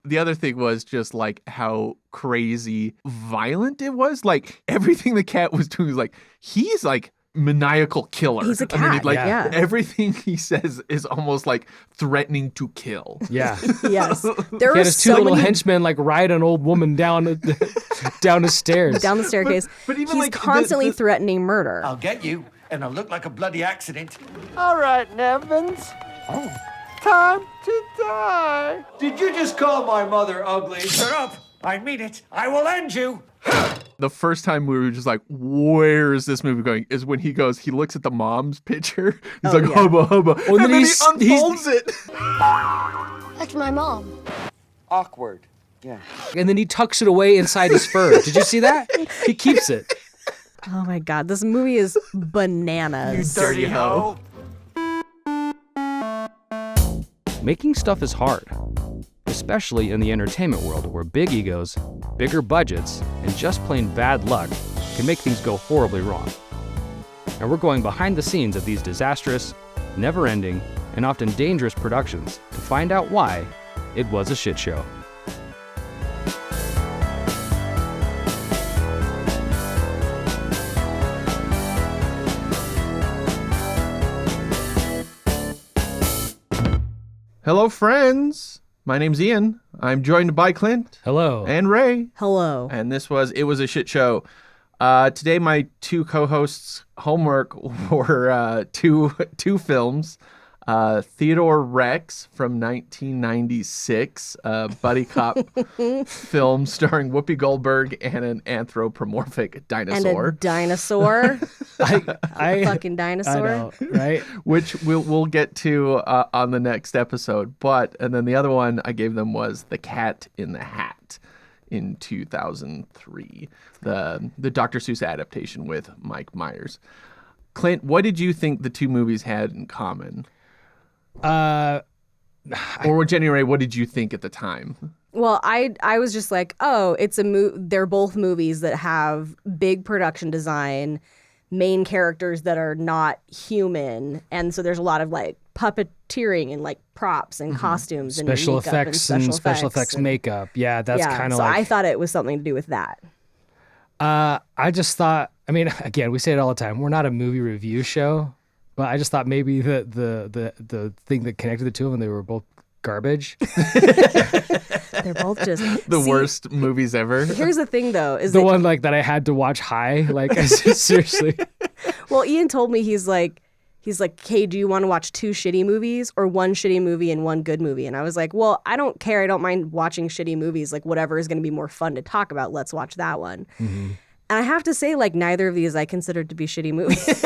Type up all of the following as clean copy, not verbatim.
the other thing was just like how crazy violent it was. Like everything the cat was doing was like, he's like maniacal killer. He's a cat. I mean, like everything he says is almost like threatening to kill. Yeah. Yes. There were his two little henchmen like ride an old woman down the stairs. Down the staircase. But even he's like constantly threatening murder. I'll get you, and I'll look like a bloody accident. All right, Nevins. Oh. Time to die. Did you just call my mother ugly? Shut up! I mean it. I will end you. The first time we were just like, where is this movie going? Is when he looks at the mom's picture. He's like, hubba, hubba. Oh, and then he unfolds it. That's my mom. Awkward. Yeah. And then he tucks it away inside his fur. Did you see that? He keeps it. Oh my God, this movie is bananas. You dirty hoe. Making stuff is hard, especially in the entertainment world where big egos, bigger budgets, and just plain bad luck can make things go horribly wrong. And we're going behind the scenes of these disastrous, never-ending, and often dangerous productions to find out why it was a shit show. Hello, friends. My name's Ian. I'm joined by Clint. Hello. And Ray. Hello. And It Was a Shit Show. Today, my two co-hosts' homework were two films. Theodore Rex from 1996, a buddy cop film starring Whoopi Goldberg and an anthropomorphic dinosaur. And a dinosaur. I fucking dinosaur. I know, right? Which we'll get to on the next episode. And then the other one I gave them was The Cat in the Hat in 2003, the Dr. Seuss adaptation with Mike Myers. Clint, what did you think the two movies had in common? Or Jenny, what did you think at the time? Well, I was just like, oh, they're both movies that have big production design, main characters that are not human, and so there's a lot of like puppeteering and like props and costumes and special makeup effects and special effects makeup. Yeah, that's kind of so like. I thought it was something to do with that. I just thought. I mean, again, we say it all the time. We're not a movie review show. But I just thought maybe the thing that connected the two of them, they were both garbage. They're both just the worst movies ever. Here's the thing, though, is the one like that I had to watch high. Like seriously. Well, Ian told me he's like, hey, do you want to watch two shitty movies or one shitty movie and one good movie? And I was like, well, I don't care. I don't mind watching shitty movies. Like whatever is going to be more fun to talk about. Let's watch that one. Mm-hmm. And I have to say, like neither of these I considered to be shitty movies.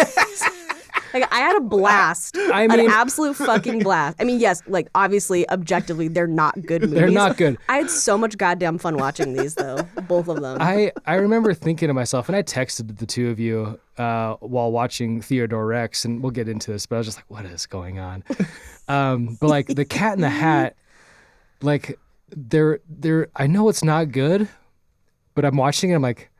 Like, I had a blast. An absolute fucking blast. I mean, yes, like, obviously, objectively, they're not good movies. They're not good. I had so much goddamn fun watching these, though. Both of them. I remember thinking to myself, and I texted the two of you while watching Theodore Rex, and we'll get into this, but I was just like, what is going on? But, like, The Cat in the Hat, like, I know it's not good, but I'm watching it, I'm like,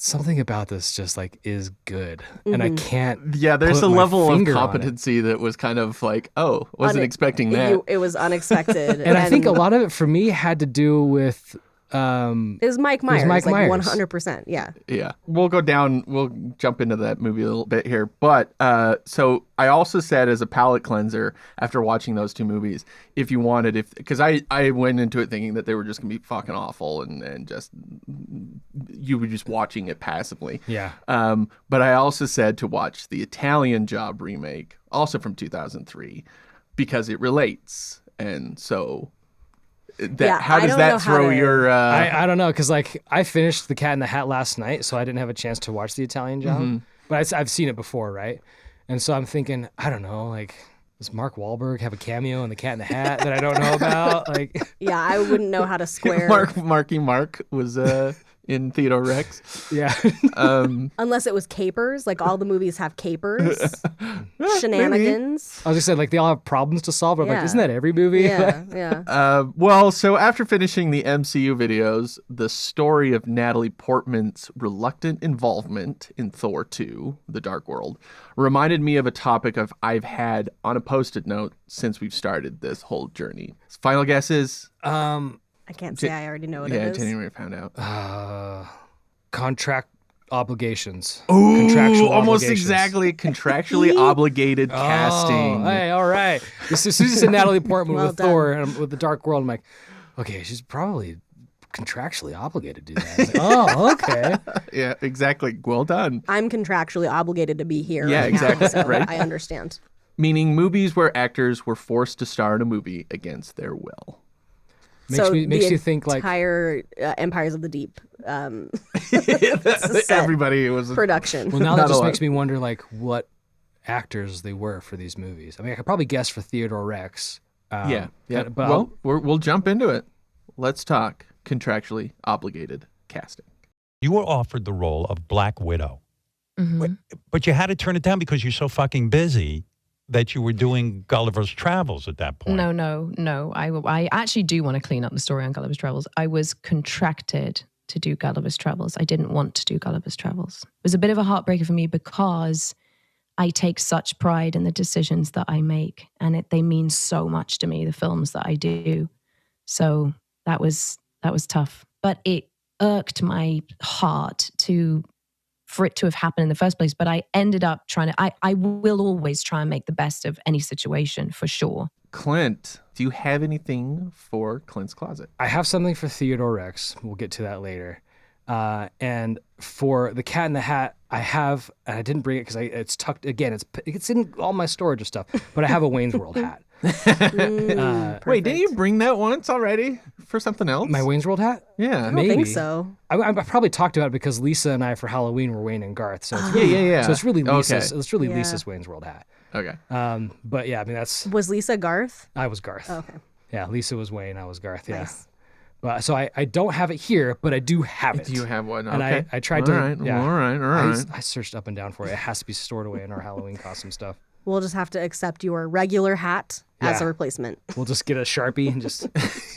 something about this just like is good, and I can't. Yeah, there's a put my level of finger on it. competency that was kind of like, oh, wasn't expecting that. It was unexpected, and I think a lot of it for me had to do with it was Mike Myers, Myers. 100%. Yeah. Yeah. We'll jump into that movie a little bit here. But so I also said as a palate cleanser after watching those two movies, because I went into it thinking that they were just going to be fucking awful and just, you were just watching it passively. Yeah. But I also said to watch the Italian Job remake, also from 2003, because it relates. And so... how does that throw your... I don't know, because like I finished The Cat in the Hat last night, so I didn't have a chance to watch The Italian Job. Mm-hmm. But I've seen it before, right? And so I'm thinking, I don't know, like, does Mark Wahlberg have a cameo in The Cat in the Hat that I don't know about? Like, yeah, I wouldn't know how to square... Marky Mark was in Theodore Rex. Yeah. Unless it was capers, like all the movies have capers, shenanigans. I was just saying, like, they all have problems to solve. I'm like, Yeah. isn't that every movie? Yeah, yeah. Well, so after finishing the MCU videos, the story of Natalie Portman's reluctant involvement in Thor 2, The Dark World, reminded me of a topic I've had on a post-it note since we've started this whole journey. Final guesses? I can't say I already know what it is. Jenny already found out. Contract obligations. Ooh, Contractual almost obligations. exactly. Contractually obligated casting. Oh, hey, all right. As soon as you said Natalie Portman Well with done. Thor and with The Dark World, I'm like, okay, she's probably contractually obligated to do that. I was like, oh, okay. Yeah, exactly. Well done. I'm contractually obligated to be here. Yeah, right exactly, Now, so right? I understand. Meaning movies where actors were forced to star in a movie against their will. Makes you think like entire Empires of the Deep set Everybody was production. Well, now Not that a just lot. makes me wonder, like, what actors they were for these movies. I mean, I could probably guess for Theodore Rex. Yeah. But Well, we'll jump into it. Let's talk contractually obligated casting. You were offered the role of Black Widow, but you had to turn it down because you're so fucking busy that you were doing Gulliver's Travels at that point. No. I actually do want to clean up the story on Gulliver's Travels. I was contracted to do Gulliver's Travels. I didn't want to do Gulliver's Travels. It was a bit of a heartbreaker for me because I take such pride in the decisions that I make, and they mean so much to me, the films that I do. So that was tough. But it irked my heart for it to have happened in the first place. But I ended up I will always try and make the best of any situation, for sure. Clint, do you have anything for Clint's Closet? I have something for Theodore Rex. We'll get to that later. And for the Cat in the Hat, I have, and I didn't bring it because it's tucked, again, it's in all my storage of stuff, but I have a Wayne's World hat. Wait, didn't you bring that once already for something else? My Wayne's World hat? Yeah. I don't think so. I probably talked about it because Lisa and I for Halloween were Wayne and Garth. So it's Yeah. So it's really Lisa's. Okay. It's really Yeah. Lisa's Wayne's World hat. Okay. But yeah, I mean Was Lisa Garth? I was Garth. Oh, okay. Yeah, Lisa was Wayne. I was Garth. Yeah. Nice. But so I don't have it here, but I do have it. Do you have one? And Okay. I tried All to. right, Yeah. all right. I searched up and down for it. It has to be stored away in our Halloween costume stuff. We'll just have to accept your regular hat as Yeah. a replacement. We'll just get a Sharpie and just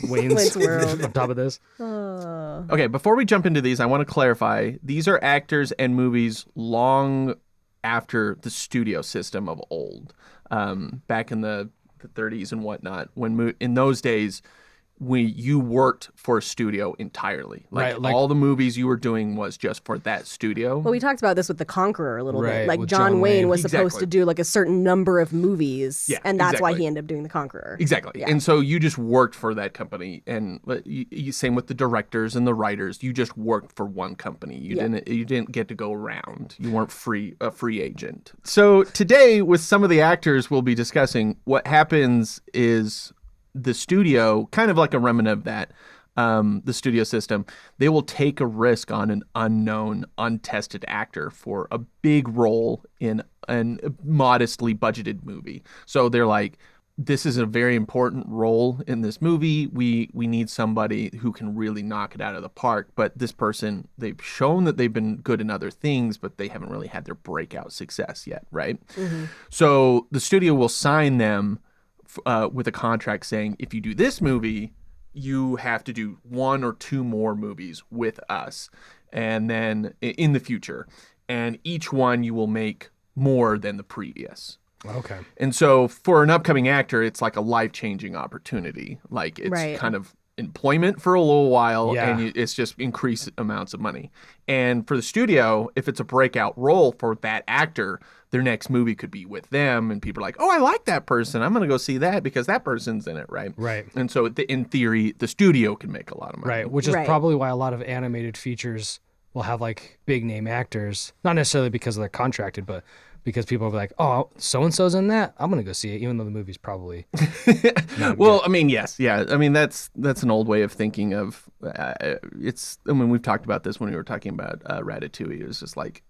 Wayne's Wayne's World. on top of this. Okay, before we jump into these, I want to clarify. These are actors and movies long after the studio system of old. Back in the 30s and whatnot, when in those days, you worked for a studio entirely. Right, like- all the movies you were doing was just for that studio. Well, we talked about this with The Conqueror a little Right, bit. Like with John John Wayne Wayne. was supposed Exactly. to do like a certain number of movies, Yeah, and that's why exactly. he ended up doing The Conqueror. Exactly. Yeah. And so you just worked for that company, and same with the directors and the writers. You just worked for one company. You didn't get to go around. You weren't a free agent. So today, with some of the actors we'll be discussing, what happens is the studio, kind of like a remnant of that, the studio system, they will take a risk on an unknown, untested actor for a big role in a modestly budgeted movie. So they're like, this is a very important role in this movie. We need somebody who can really knock it out of the park. But this person, they've shown that they've been good in other things, but they haven't really had their breakout success yet, right? Mm-hmm. So the studio will sign them with a contract saying, if you do this movie, you have to do 1 or 2 more movies with us, and then in the future, and each one you will make more than the previous. Okay. And so for an upcoming actor, it's like a life-changing opportunity. Like it's Right. kind of employment for a little while, Yeah. and it's just increased amounts of money. And for the studio, if it's a breakout role for that actor, their next movie could be with them, and people are like, oh, I like that person. I'm going to go see that because that person's in it, right? Right. And so in theory, the studio can make a lot of money. Right. Which is Right. probably why a lot of animated features will have like big name actors, not necessarily because they're contracted, but because people are like, oh, so-and-so's in that. I'm going to go see it, even though the movie's probably Well, I mean, yes, yeah. I mean, that's an old way of thinking of it's. I mean, we've talked about this when we were talking about Ratatouille. It was just like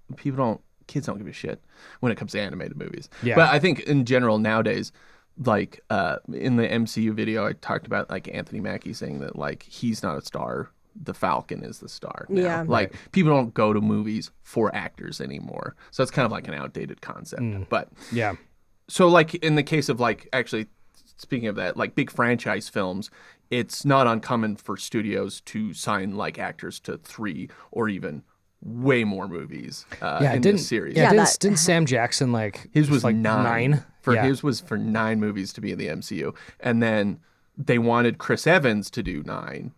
kids don't give a shit when it comes to animated movies. Yeah. But I think in general nowadays, like in the MCU video, I talked about like Anthony Mackie saying that like he's not a star the Falcon is the star now. Yeah. Like people don't go to movies for actors anymore. So it's kind of like an outdated concept. But Yeah. so like in the case of like actually speaking of that, like big franchise films, it's not uncommon for studios to sign like actors to 3 or even way more movies in this series. Yeah, Yeah, didn't Sam Jackson like His was like 9. Yeah. His was for 9 movies to be in the MCU, and then they wanted Chris Evans to do 9.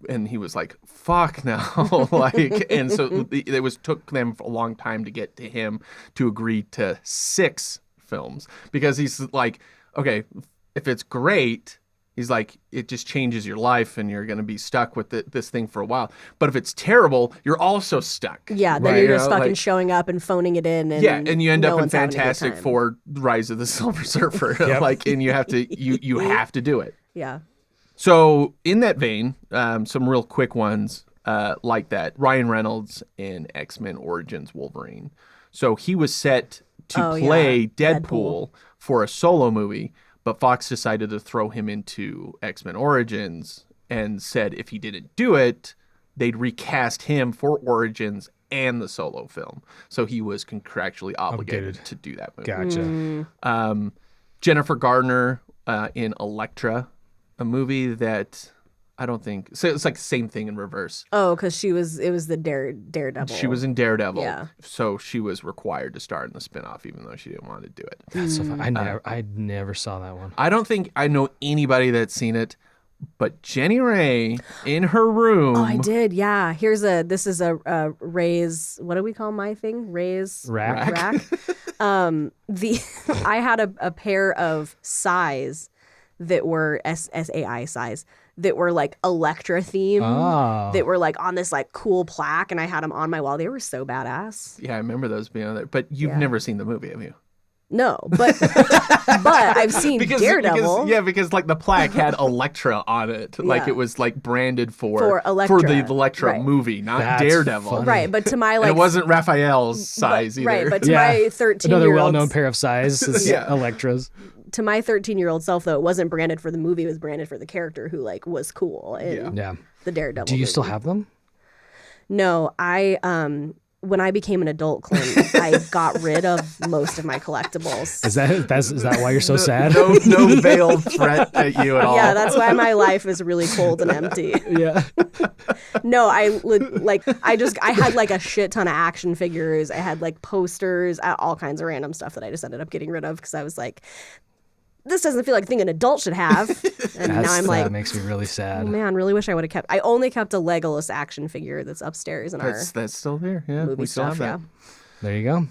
And he was like, "Fuck no!" Like, and so it took them a long time to get to him to agree to 6 films because he's like, okay, if it's great. He's like, it just changes your life and you're going to be stuck with this thing for a while. But if it's terrible, you're also stuck. Yeah, then right? you're just You know, fucking like- showing up and phoning it in. And and you end no up in one's having a good Fantastic time. Four: Rise of the Silver Surfer. Yep. Like, and you have to you have to do it. Yeah. So in that vein, some real quick ones like that. Ryan Reynolds in X-Men Origins Wolverine. So he was set to play Deadpool for a solo movie. But Fox decided to throw him into X-Men Origins and said if he didn't do it, they'd recast him for Origins and the solo film. So he was contractually obligated to do that movie. Gotcha. Jennifer Garner in Elektra, a movie that I don't think... So it's like the same thing in reverse. Oh, because it was the Daredevil. She was in Daredevil, Yeah. so she was required to star in the spinoff even though she didn't want to do it. That's so fun. I never saw that one. I don't think I know anybody that's seen it, but Jenny Ray in her room. Oh, I did. Yeah. This is a Ray's. What do we call my thing? Ray's Rack? Rack. I had a pair of size that were SAI size that were like Elektra themed. Oh. That were like on this like cool plaque, and I had them on my wall. They were so badass. Yeah, I remember those being on there. But you've never seen the movie, have you? No, but I've seen Daredevil. Because like the plaque had Elektra on it. Like Yeah. it was like branded for For Elektra, the Elektra right. movie, not That's Daredevil. funny. Right, but to my And like it wasn't Raphael's size either. right, but to Yeah. my 13-year-old Another well-known pair of size is Yeah. Electras. to my 13-year-old self though, it wasn't branded for the movie, it was branded for the character who like was cool in Yeah. the Daredevil. Do you still movie. have them? No, I when I became an adult, Clint, I got rid of most of my collectibles. Is that why you're so sad? No veiled threat at you at all. Yeah, that's why my life is really cold and empty. Yeah. No, I had like a shit ton of action figures. I had like posters, all kinds of random stuff that I just ended up getting rid of because I was like, this doesn't feel like a thing an adult should have. And now I'm like, that makes me really sad. oh man, really wish I would have kept. I only kept a Legolas action figure that's upstairs in That's still there. Yeah, our movie we still stuff. have that. There you go.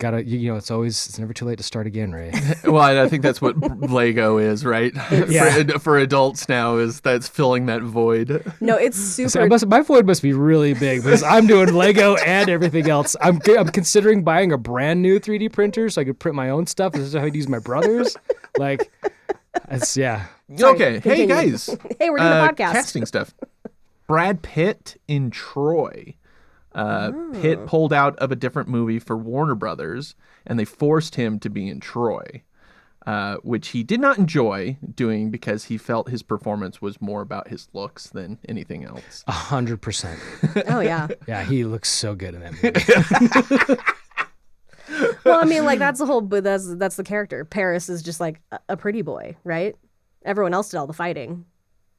Gotta, it's never too late to start again, Ray. Well, I think that's what Lego is, right? Yeah. For adults now, that's filling that void. No, it's super. My void must be really big because I'm doing Lego and everything else. I'm considering buying a brand new 3D printer so I could print my own stuff. This is how I'd use my brother's. Like, it's Okay, hey continue. guys. Hey, we're doing a podcast. Casting stuff. Brad Pitt in Troy. Pitt pulled out of a different movie for Warner Brothers, and they forced him to be in Troy, which he did not enjoy doing because he felt his performance was more about his looks than anything else. 100%. Oh yeah. Yeah, he looks so good in that movie. Well, I mean, like that's the whole. But that's the character. Paris is just like a pretty boy, right? Everyone else did all the fighting.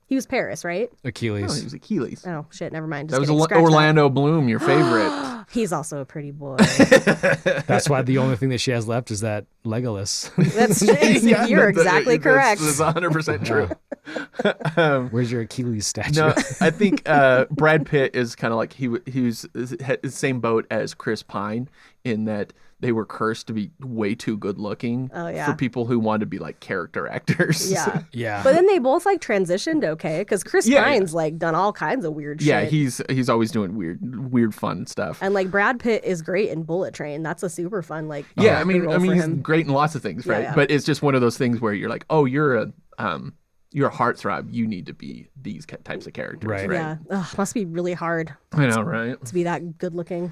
He was Paris, right? Oh, Achilles. he was Achilles. Oh shit, never mind. That Just was kidding. Scratch that. Orlando Bloom, your favorite. He's also a pretty boy. That's why the only thing that she has left is that Legolas. That's you're exactly correct. That's 100% true. Where's your Achilles statue? No, I think Brad Pitt is kind of like he was the same boat as Chris Pine in that they were cursed to be way too good looking Oh, yeah. for people who wanted to be like character actors. Yeah. Yeah. But then they both like transitioned okay because Chris Yeah, Pine's like done all kinds of weird Yeah, shit. he's always doing weird fun stuff. And like Brad Pitt is great in Bullet Train. That's a super fun like. Yeah, I role mean for he's him. great in lots of things, right? yeah. But it's just one of those things where you're like, oh, you're a heartthrob. You need to be these types of characters, Right. right? Yeah, Ugh, must be really hard I know, right? to be that good looking.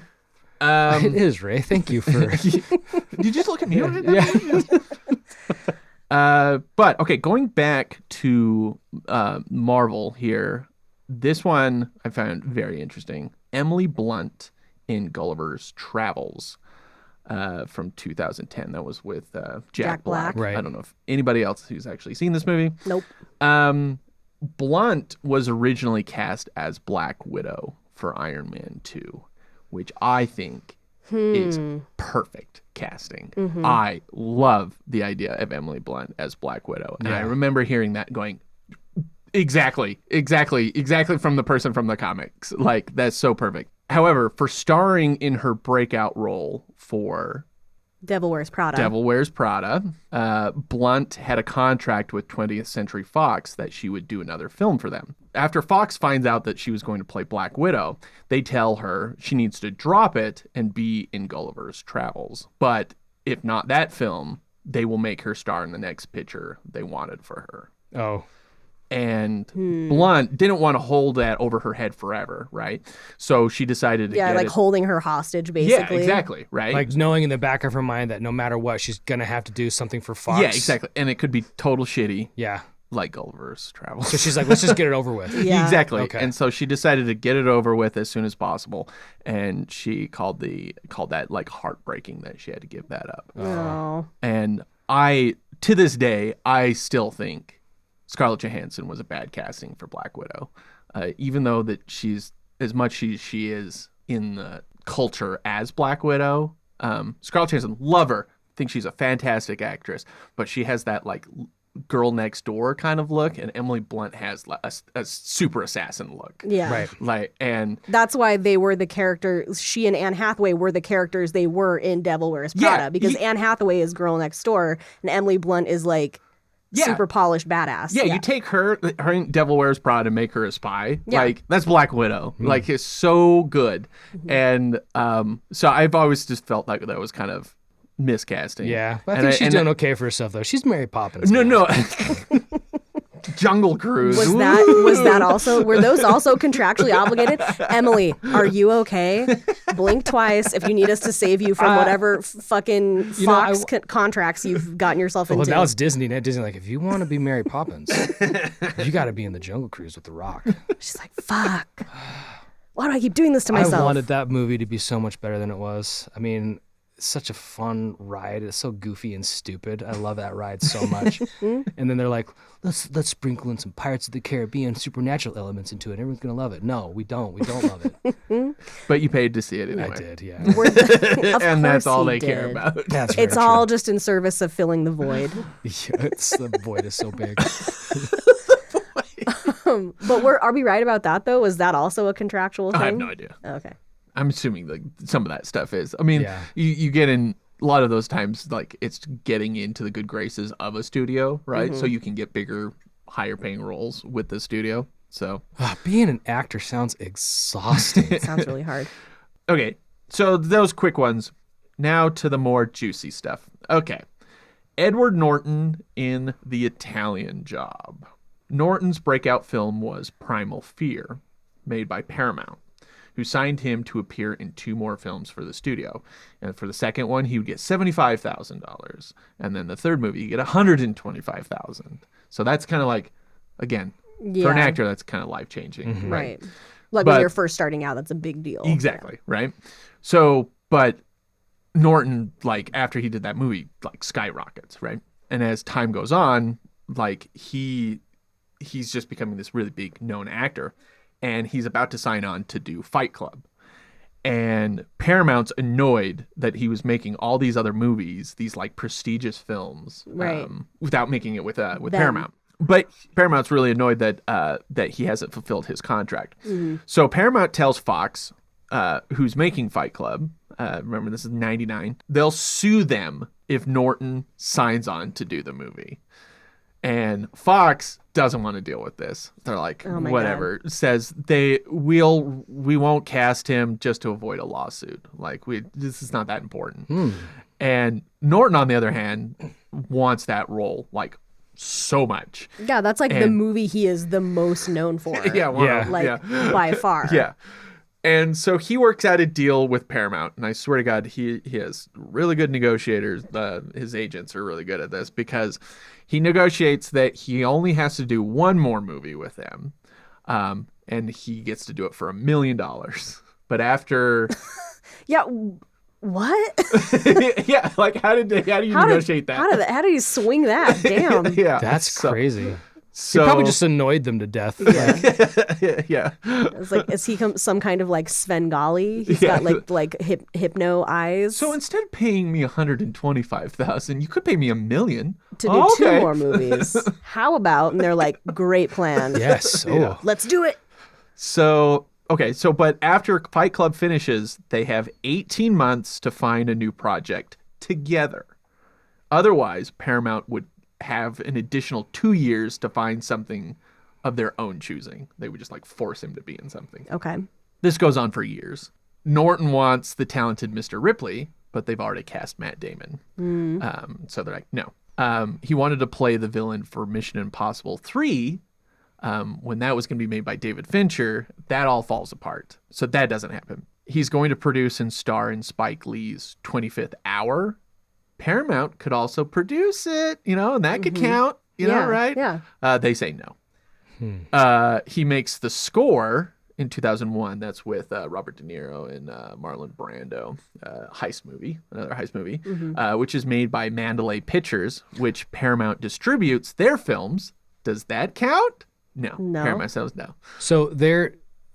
It is, Ray. Thank you for. Did you just look at me? Yeah. But okay, going back to Marvel here, This one I found very interesting. Emily Blunt in Gulliver's Travels from 2010. That was with Jack Black. Right. I don't know if anybody else who's actually seen this movie. Nope. Blunt was originally cast as Black Widow for Iron Man 2, which I think is perfect casting. I love the idea of Emily Blunt as Black Widow. And I remember hearing that going, exactly from the person from the comics. Like, that's so perfect. However, for starring in her breakout role for Devil Wears Prada, Blunt had a contract with 20th Century Fox that she would do another film for them. After Fox finds out that she was going to play Black Widow, they tell her she needs to drop it and be in Gulliver's Travels. But if not that film, they will make her star in the next picture they wanted for her. Oh. And Blunt didn't want to hold that over her head forever, right? So she decided to get like it. holding her hostage, basically. Yeah, exactly, right? Like knowing in the back of her mind that no matter what, she's going to have to do something for Fox. Yeah, exactly. And it could be total shitty, Yeah. like Gulliver's Travels. So she's like, let's just get it over with. Yeah. Exactly. Okay. And so she decided to get it over with as soon as possible. And she called that like heartbreaking that she had to give that up. Oh. And to this day, I still think Scarlett Johansson was a bad casting for Black Widow. Even though that she's, as much as she is in the culture as Black Widow, Scarlett Johansson, love her. Think she's a fantastic actress, but she has that like girl next door kind of look, and Emily Blunt has a super assassin look. Yeah. Right. And that's why they were the characters. She and Anne Hathaway were the characters they were in Devil Wears Prada, because Anne Hathaway is girl next door, and Emily Blunt is like super polished badass. Yeah, you take her in Devil Wears Prada and make her a spy. Yeah. Like, that's Black Widow. Like, it's so good. And so I've always just felt like that was kind of miscasting. Yeah. But I think she's doing okay for herself, though. She's Mary Poppins. No. Jungle Cruise. Was that also, were those also contractually obligated? Emily, are you okay? Blink twice if you need us to save you from whatever fucking Fox contracts you've gotten yourself into. Well, now it's Disney. Now Disney, like, if you want to be Mary Poppins, you got to be in the Jungle Cruise with The Rock. She's like, fuck. Why do I keep doing this to myself? I wanted that movie to be so much better than it was. I mean, it's such a fun ride. It's so goofy and stupid. I love that ride so much. And then they're like, let's sprinkle in some Pirates of the Caribbean supernatural elements into it. Everyone's gonna love it. No, we don't. We don't love it. But you paid to see it anyway. I did, yeah. And that's all they care about. That's very It's true. all just in service of filling the void. Yeah, the void is so big. But are we right about that, though? Was that also a contractual thing? I have no idea. Okay. I'm assuming like some of that stuff is. I mean, Yeah. you get in a lot of those times, like it's getting into the good graces of a studio, right? So you can get bigger, higher paying roles with the studio. So Being an actor sounds exhausting. It sounds really hard. okay, so those quick ones. Now to the more juicy stuff. Okay, Edward Norton in The Italian Job. Norton's breakout film was Primal Fear, made by Paramount, who signed him to appear in 2 more films for the studio. And for the second one, he would get $75,000. And then the third movie, you get $125,000. So that's kind of like, again, for an actor, that's kind of life-changing. Right. Like But- when you're first starting out, that's a big deal. Exactly, right? So, but Norton, like, after he did that movie, like, skyrockets, right? And as time goes on, like, he's just becoming this really big known actor. And he's about to sign on to do Fight Club. And Paramount's annoyed that he was making all these other movies, these like prestigious films, Right. Without making it with Paramount. But Paramount's really annoyed that he hasn't fulfilled his contract. So Paramount tells Fox, who's making Fight Club, remember this is 99, they'll sue them if Norton signs on to do the movie. And Fox doesn't want to deal with this. They're like, my whatever. Says we won't cast him just to avoid a lawsuit. Like this is not that important. And Norton, on the other hand, wants that role like so much. Yeah, that's like the movie he is the most known for. By far. Yeah. And so he works out a deal with Paramount, and I swear to God, he has really good negotiators. His agents are really good at this because he negotiates that he only has to do 1 more movie with them, and and he gets to do it for $1 million. But after, Yeah. What? yeah, like how do you negotiate that? How did he swing that? Damn. Yeah, That's crazy. So He probably just annoyed them to death. yeah. It's like, is he some kind of like Svengali? He's got like hypno eyes. So instead of paying me $125,000, you could pay me $1 million to do 2 more movies. How about? And they're like, great plan. Yes. Oh. Let's do it. So but after Fight Club finishes, they have 18 months to find a new project together. Otherwise, Paramount would have an additional 2 years to find something of their own choosing. They would just like force him to be in something. Okay. This goes on for years. Norton wants the talented Mr. Ripley, but they've already cast Matt Damon. So they're like, no. He wanted to play the villain for Mission Impossible 3. When that was going to be made by David Fincher, that all falls apart. So that doesn't happen. He's going to produce and star in Spike Lee's 25th Hour. Paramount could also produce it, and that could count, right? Yeah. They say no. He makes the score in 2001. That's with Robert De Niro and Marlon Brando. Another heist movie, which is made by Mandalay Pictures, which Paramount distributes their films. Does that count? No. Paramount says no. So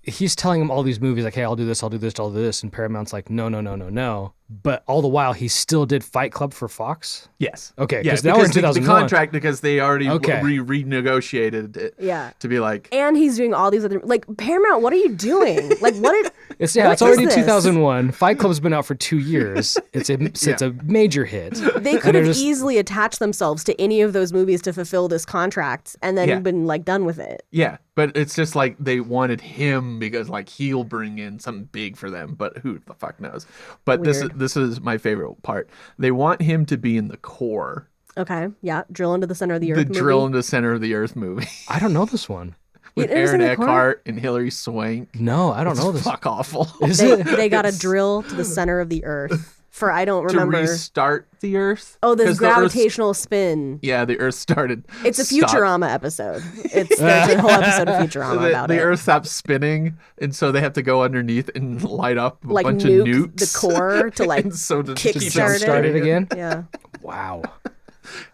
he's telling him all these movies like, hey, I'll do this, I'll do this, I'll do this. And Paramount's like, no. But all the while, he still did Fight Club for Fox? Yes. Okay, yeah, because now we're in the 2001. contract, because they already Okay. renegotiated it to be like... And he's doing all these other... Like, Paramount, what are you doing? Like, what... It's what already is this? 2001. Fight Club's been out for 2 years. It's a major hit. They could have easily attached themselves to any of those movies to fulfill this contract and then been like done with it. Yeah, but it's just like they wanted him because like he'll bring in something big for them, but who the fuck knows? But this is my favorite part. They want him to be in the core. Okay, yeah, Drill into the Center of the Earth movie. Drill into the Center of the Earth movie. I don't know this one. With Aaron Eckhart and Hilary Swank. No, I don't know this. Fuck awful. They got to drill to the center of the Earth for, I don't remember. To restart the Earth? Oh, this gravitational spin. Yeah, the Earth started. It's a Futurama episode. There's a whole episode of Futurama about it. The Earth stops spinning, and so they have to go underneath and light up a bunch of nukes. The core to like so to kickstart it again? Yeah. Wow.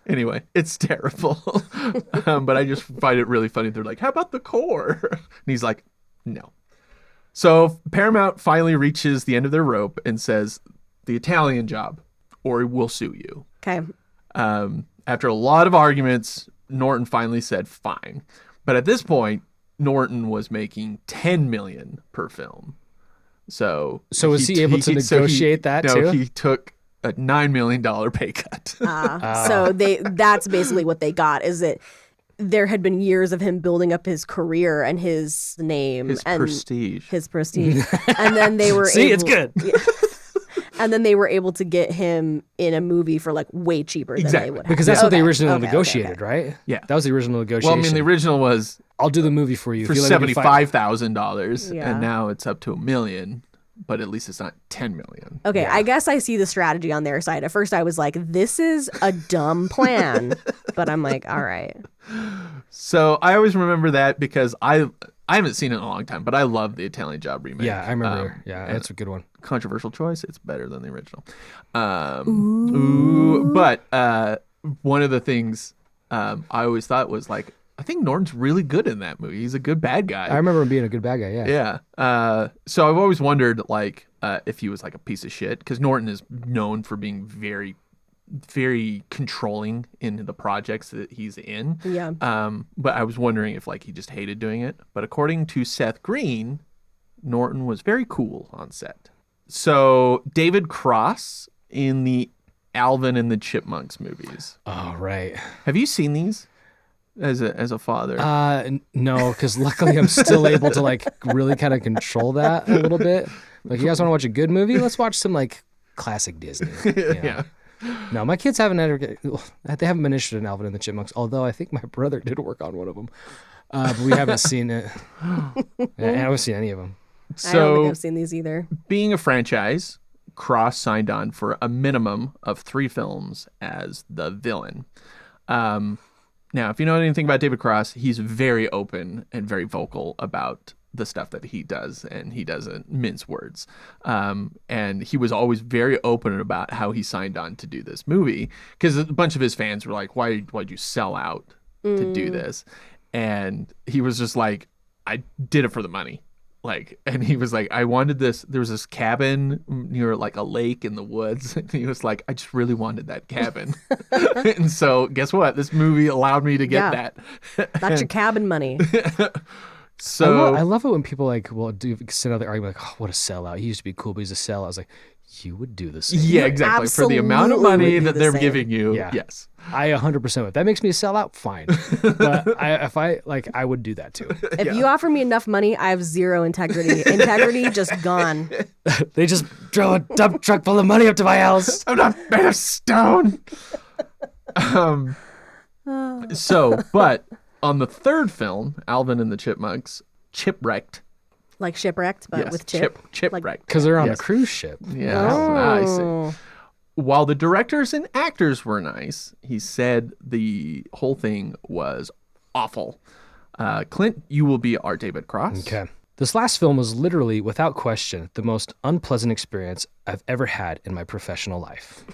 Anyway, it's terrible. But I just find it really funny. They're like, how about the core? And he's like, no. So Paramount finally reaches the end of their rope and says, the Italian job, or we'll sue you. Okay. After a lot of arguments, Norton finally said fine. But at this point, Norton was making $10 million per film. So was he able to negotiate that too? No, he took a $9 million pay cut. So that's basically what they got, is that there had been years of him building up his career and his name. His prestige. And then they were it's good. And then they were able to get him in a movie for like way cheaper than they would have. Because that's what they originally negotiated, right? Yeah. That was the original negotiation. Well, I mean, the original was... I'll do the movie for you. For $75,000, Yeah. and now it's up to $1 million. But at least it's not $10 million. Okay, I guess I see the strategy on their side. At first I was like, this is a dumb plan. But I'm like, all right. So I always remember that because I haven't seen it in a long time, but I love the Italian Job remake. Yeah, I remember. That's a good one. Controversial choice. It's better than the original. But one of the things I always thought was like, I think Norton's really good in that movie. He's a good bad guy. I remember him being a good bad guy, yeah. Yeah. So I've always wondered, like, if he was like a piece of shit, because Norton is known for being very, very controlling in the projects that he's in. Yeah. But I was wondering if like he just hated doing it. But according to Seth Green, Norton was very cool on set. So David Cross in the Alvin and the Chipmunks movies. Oh, right. Have you seen these? As a father? No, because luckily I'm still able to like really kind of control that a little bit. Like, you guys want to watch a good movie? Let's watch some like classic Disney. Yeah. No, my kids haven't they haven't been interested in Alvin and the Chipmunks. Although I think my brother did work on one of them, but we haven't seen it. I haven't seen any of them. I don't think I've seen these either. Being a franchise, Cross signed on for a minimum of 3 films as the villain. Now, if you know anything about David Cross, he's very open and very vocal about the stuff that he does, and he doesn't mince words. And he was always very open about how he signed on to do this movie, because a bunch of his fans were like, why'd you sell out to do this? And he was just like, I did it for the money. Like, and he was like, I wanted this. There was this cabin near like a lake in the woods. And he was like, I just really wanted that cabin. And so guess what? This movie allowed me to get that. That's your cabin money. So I love it when people like sit out there arguing like, oh, what a sellout. He used to be cool, but he's a sellout. I was like, you would do the same. yeah, exactly. For the amount of absolutely money would do that the they're same. giving you. Yeah. Yes. I 100% would. That makes me a sellout, fine. But I would do that too. If you offer me enough money, I have zero integrity. Integrity just gone. They just drove a dump truck full of money up to my house. I'm not made of stone. But on the third film, Alvin and the Chipmunks, Chipwrecked. Like shipwrecked, but Yes, with chip. Chipwrecked. Because they're on Yes. a cruise ship. Yes, I see. While the directors and actors were nice, he said the whole thing was awful. Clint, you will be our David Cross. Okay. This last film was literally, without question, the most unpleasant experience I've ever had in my professional life.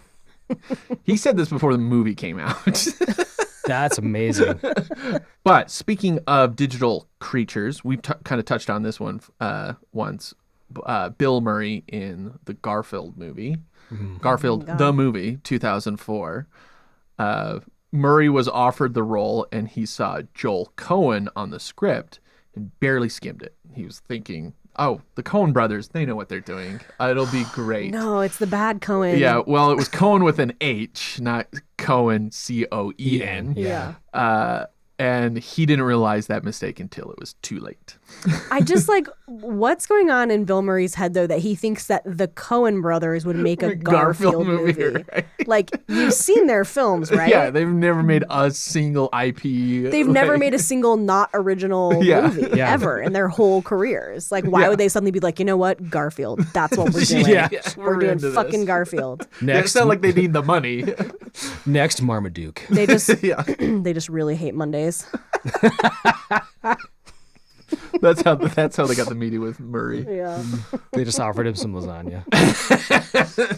He said this before the movie came out. That's amazing. But speaking of digital creatures, we've kind of touched on this one once. Bill Murray in the Garfield movie. Garfield, the movie, 2004. Murray was offered the role, and he saw Joel Cohen on the script and barely skimmed it. He was thinking, oh, the Coen brothers, they know what they're doing. It'll be great. No, it's the bad Cohen. Yeah, well, it was Cohen with an H, not Cohen, Coen. Yeah. And he didn't realize that mistake until it was too late. I just like, what's going on in Bill Murray's head, though, that he thinks that the Coen brothers would make a Garfield movie. Right? Like, you've seen their films, right? Yeah, they've never made a single IP. They've never made a single not original movie Yeah. ever in their whole careers. Like, why would they suddenly be like, you know what, Garfield? That's what we're doing. Yeah. We're doing into fucking this. Garfield. It's not like they need the money. Next, Marmaduke. They just, Yeah, they just really hate Mondays. that's how they got the meeting with Murray. Yeah. They just offered him some lasagna.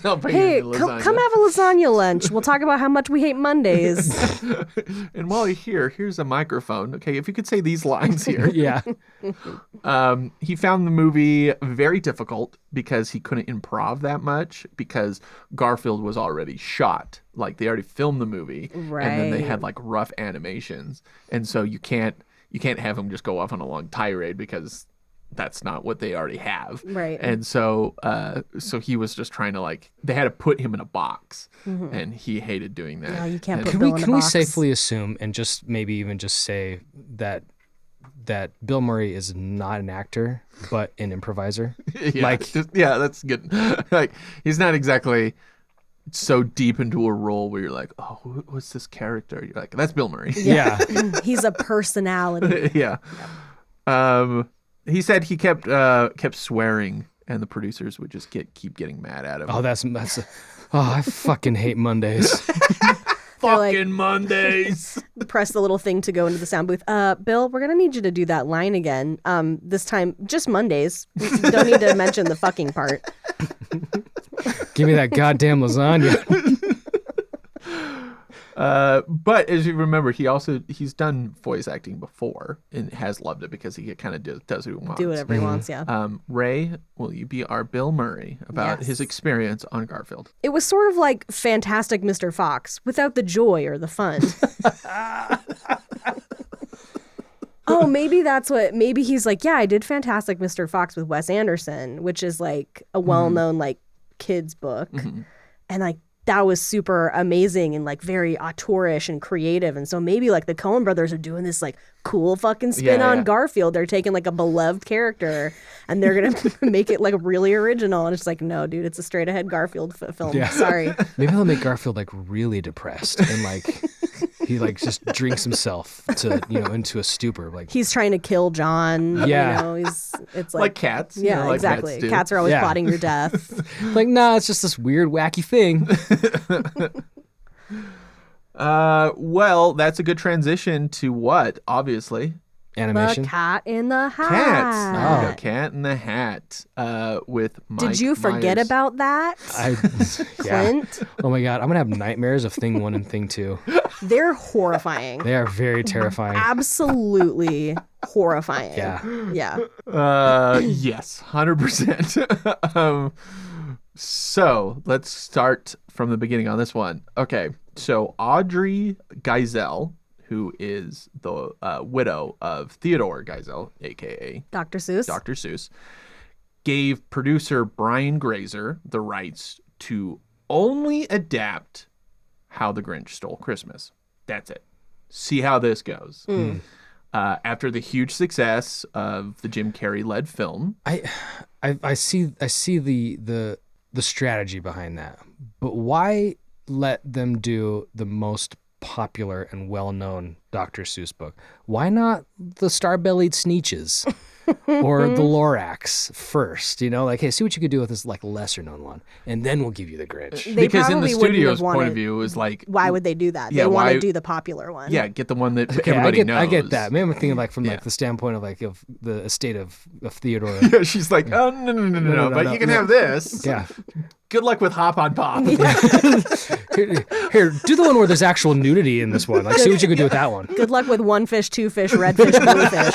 I'll bring Hey, you the lasagna. come have a lasagna lunch. We'll talk about how much we hate Mondays. And while you're here, here's a microphone. Okay, if you could say these lines here. Yeah. He found the movie very difficult because he couldn't improv that much, because Garfield was already shot. Like, they already filmed the movie, and then they had like rough animations, and so you can't have him just go off on a long tirade, because that's not what they already have. Right. And so so he was just trying to, like, they had to put him in a box, and he hated doing that. No, you can't And- put Can Bill we in a can we box. safely assume and just maybe even just say that Bill Murray is not an actor but an improviser? Yeah, that's good. Like, he's not exactly so deep into a role where you're like, oh, what's this character? You're like, that's Bill Murray. Yeah. He's a personality. Yeah. He said he kept swearing, and the producers would just keep getting mad at him. Oh, that's I fucking hate Mondays. They're like, fucking Mondays. press the little thing to go into the sound booth. Bill, we're gonna need you to do that line again. This time just Mondays. We don't need to mention the fucking part. Give me that goddamn lasagna. But as you remember, he's done voice acting before and has loved it, because he kind of does what he wants. Do whatever he wants, yeah. Ray, will you be our Bill Murray about Yes. his experience on Garfield? It was sort of like Fantastic Mr. Fox without the joy or the fun. Oh, maybe he's like, yeah, I did Fantastic Mr. Fox with Wes Anderson, which is like a well-known like kids book. And like, that was super amazing and like very auteurish and creative. And so maybe like the Coen brothers are doing this like cool fucking spin on Garfield. They're taking like a beloved character and they're going to make it like really original. And it's like, no, dude, it's a straight ahead Garfield film. Yeah. Sorry. Maybe they'll make Garfield like really depressed and like he like just drinks himself to into a stupor. Like He's trying to kill John. Yeah. It's Like cats. Yeah, like exactly. Cats, do. Cats are always Yeah. plotting your death. like nah, it's just this weird wacky thing. Well, that's a good transition to what? Obviously, animation. The Cat in the Hat. Cats. There we go. Cat in the Hat with Mike Did you forget Myers. about that? Yeah. Clint? Oh my God, I'm gonna have nightmares of Thing 1 and Thing 2. They're horrifying. They are very terrifying. Absolutely horrifying. Yeah. Yeah. Yes, 100%. So let's start from the beginning on this one. Okay, so Audrey Geisel, who is the widow of Theodore Geisel, a.k.a. Dr. Seuss. Dr. Seuss, gave producer Brian Grazer the rights to only adapt How the Grinch Stole Christmas. That's it. See how this goes. After the huge success of the Jim Carrey-led film, I see the strategy behind that, but why let them do the most popular and well-known Dr. Seuss book? Why not the Star-Bellied Sneetches or the Lorax first? You know, like, hey, see what you could do with this like lesser-known one, and then we'll give you the Grinch. They because in the probably wouldn't studio's have point wanted- of view, it was like, Why would they do that? Yeah, They want why- to do the popular one. yeah, get the one that Okay, everybody knows. I get that. Maybe I'm thinking like from Yeah. like the standpoint of like of the estate of Theodore. Yeah, she's like, oh, no, but you can have this. Yeah. Good luck with Hop on Pop. Here, do the one where there's actual nudity in this one. Like, see what you can do with that one. Good luck with one fish, two fish, red fish, blue fish.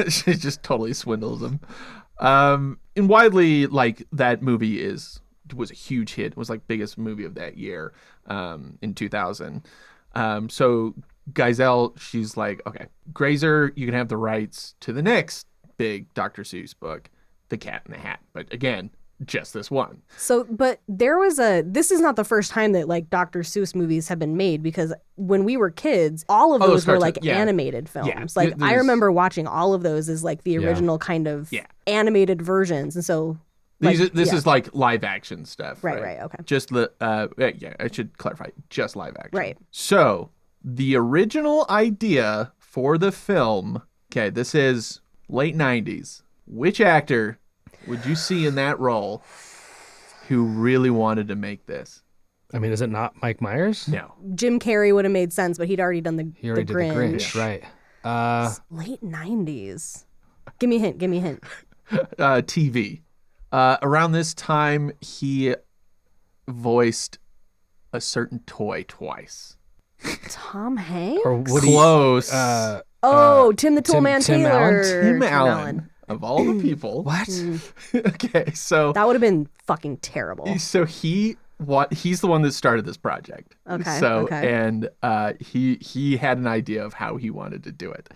She just totally swindles him. And widely, like, that movie was a huge hit. It was like biggest movie of that year in 2000. So Geisel, she's like, okay, Grazer, you can have the rights to the next big Dr. Seuss book, The Cat in the Hat. But again, just this one. So, but this is not the first time that like Dr. Seuss movies have been made, because when we were kids, all of Oh, those were cartoon- like yeah. animated films. Yeah. Like I There's- remember watching all of those as like the original kind of Yeah. animated versions. And so This like, yeah. is like live action stuff. Right, okay. Just yeah, I should clarify, just live action. Right. So the original idea for the film, okay, this is late 90s. Which actor would you see in that role who really wanted to make this? I mean, is it not Mike Myers? No. Jim Carrey would have made sense, but he'd already done the He already Grinch. did the Grinch, right? Late 90s. Give me a hint. TV. Around this time, he voiced a certain toy twice. Tom Hanks? Or Woody? Close. Tim the Tool Tim- Man Tim Taylor. Tim Allen. Of all the people. What? Okay, so That would have been fucking terrible. So he's the one that started this project. Okay, So okay. and he had an idea of how he wanted to do it.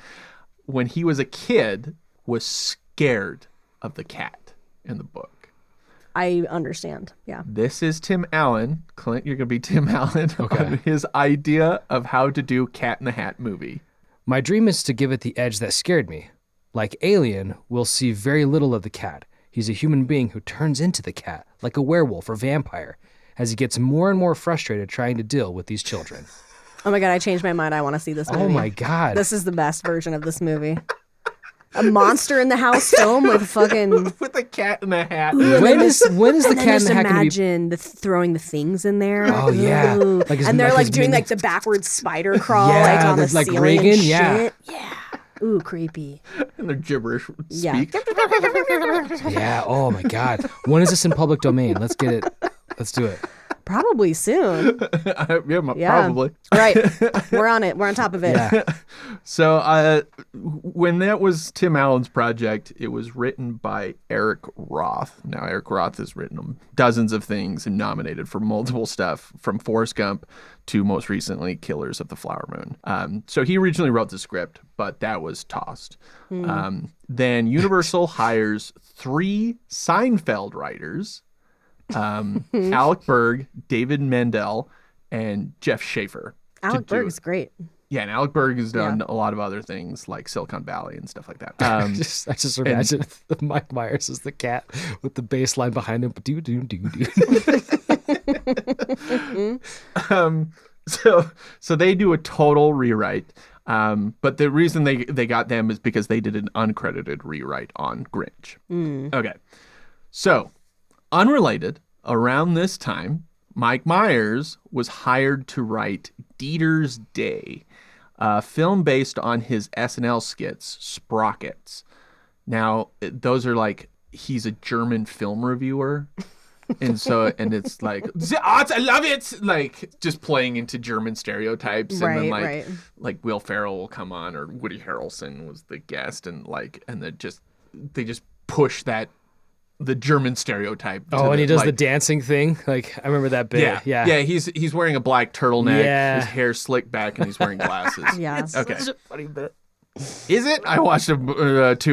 When he was a kid, was scared of the cat in the book. I understand. Yeah. This is Tim Allen. Clint, you're gonna be Tim Allen on his idea of how to do Cat in the Hat movie. My dream is to give it the edge that scared me. Like Alien, we'll see very little of the cat. He's a human being who turns into the cat, like a werewolf or vampire, as he gets more and more frustrated trying to deal with these children. Oh my God, I changed my mind. I want to see this movie. Oh my God. This is the best version of this movie. A monster in the house film with fucking. With the Cat in the Hat. When is the And then cat in just the hat going to be? imagine throwing the things in there. Oh, yeah. Ooh. Like his- and they're like like his doing mini- like the backwards spider crawl Yeah, like on the there's, like, ceiling Reagan, and yeah. shit. Yeah. Ooh, creepy. And their gibberish Yeah. speak. Yeah. Oh my God. When is this in public domain? Let's get it. Let's do it. Probably soon. Yeah, probably. Right. We're on it. We're on top of it. Yeah. So when that was Tim Allen's project, it was written by Eric Roth. Now, Eric Roth has written dozens of things and nominated for multiple stuff, from Forrest Gump to most recently Killers of the Flower Moon. So he originally wrote the script, but that was tossed. Then Universal hires 3 Seinfeld writers, Alec Berg, David Mendel, and Jeff Schaefer. Alec to do Berg's it. great. Yeah, and Alec Berg has done a lot of other things like Silicon Valley and stuff like that. I just imagine Mike Myers is the cat with the bass line behind him. Do do do do. So they do a total rewrite. But the reason they got them is because they did an uncredited rewrite on Grinch. Okay. So, unrelated, around this time, Mike Myers was hired to write Dieter's Day, a film based on his SNL skits, Sprockets. Now, those are like, he's a German film reviewer. And it's like, the art, I love it. Like, just playing into German stereotypes. And then like Will Ferrell will come on, or Woody Harrelson was the guest. And they just push the German stereotype. Oh, and he does the dancing thing. Like, I remember that bit. Yeah. He's wearing a black turtleneck. His hair slicked back, and he's wearing glasses. Yeah. Okay. Such a funny bit. Is it? I watched 2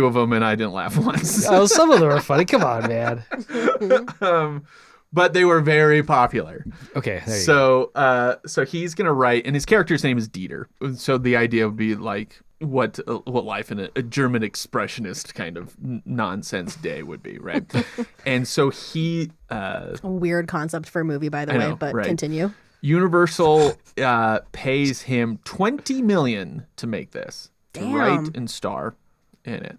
of them, and I didn't laugh once. Oh, some of them are funny. Come on, man. But they were very popular. Okay. There you go. So he's gonna write, and his character's name is Dieter. So the idea would be like what life in a German expressionist kind of nonsense day would be, right? And so he A weird concept for a movie, by the way, but continue. Universal pays him $20 million to make this, to write and star in it.